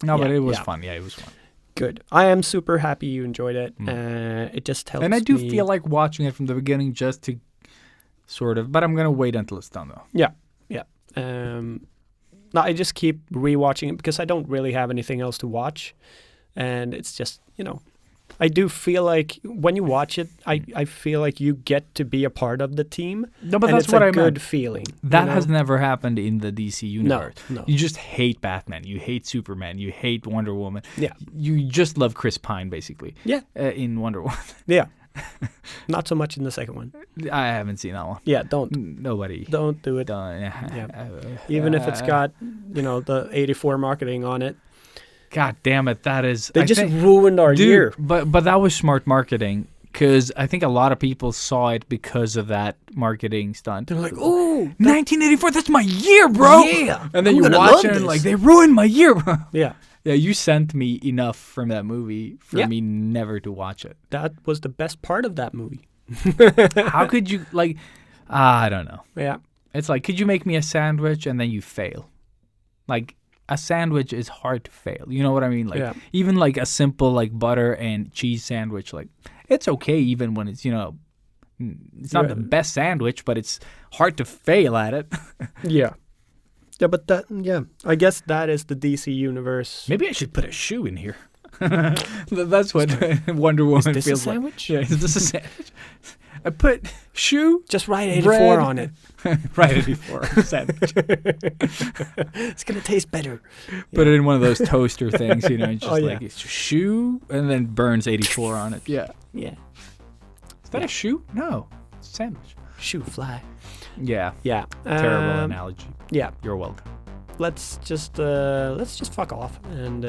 No, but Yeah, it was yeah. fun. Yeah, it was fun. Good. I am super happy you enjoyed it. It just helps And I do me. feel like watching it from the beginning just to sort of, but I'm gonna wait until it's done though. Yeah. No, I just keep rewatching it because I don't really have anything else to watch. And it's just, I do feel like when you watch it, I feel like you get to be a part of the team. No, but and that's it's what a I good meant. feeling. That has never happened in the DC universe. No. You just hate Batman. You hate Superman. You hate Wonder Woman. Yeah. You just love Chris Pine, basically. Yeah. In Wonder Woman. Yeah. Not so much in the second one. I haven't seen that one. Yeah, don't Nobody. do it. Don't. Yeah. Even if it's got, the 84 marketing on it. God damn it! That is. They I just think- ruined our Dude, year. But that was smart marketing, because I think a lot of people saw it because of that marketing stunt. They're like, oh, 1984, that's my year, bro. Yeah, And then I'm you gonna watch love it and this. like, they ruined my year. yeah. Yeah, you sent me enough from that movie for Yeah. me never to watch it. That was the best part of that movie. How could you, like, I don't know. Yeah. It's like, could you make me a sandwich and then you fail? Like, a sandwich is hard to fail. You know what I mean? Like, Yeah. even like a simple like butter and cheese sandwich, like, it's okay even when it's, it's not Yeah. the best sandwich, but it's hard to fail at it. Yeah. Yeah, but I guess that is the DC universe. Maybe I should put a shoe in here. That's what Wonder Woman this a feels sandwich? like. Yeah, is this a sandwich? I put shoe Just write 84 bread. on it. right before sandwich. It's going to taste better. Put it in one of those toaster things, and just Oh, yeah. like it's shoe and then burns 84 on it. Yeah. Yeah. Is that a shoe? No. It's a sandwich. Shoe fly. Yeah. Yeah. Terrible analogy. Yeah. You're welcome. Let's just fuck off and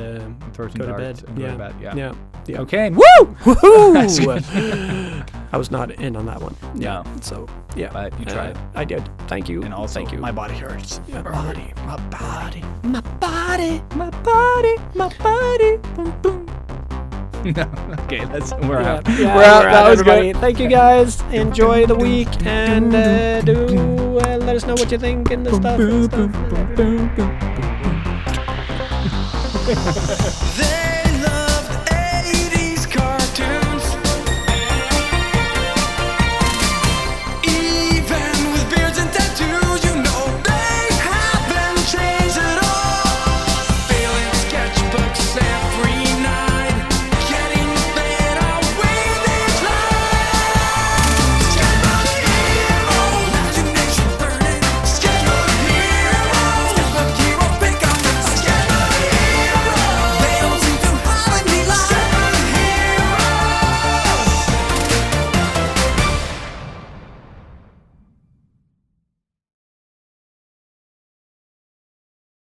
Throw some go to darts bed. and go Yeah. to bed. Yeah. Yeah. Yeah. Okay. Woo! Woohoo! I was not in on that one. No. So yeah. But you tried. I did. Thank you. And also, thank you. my body hurts. My body. My body. My body. My body. My body. Boom, boom. No. Okay. We're out. Yeah, We're out. we're That was everybody. good. Thank you guys. Enjoy the week and let us know what you think and the stuff. And stuff.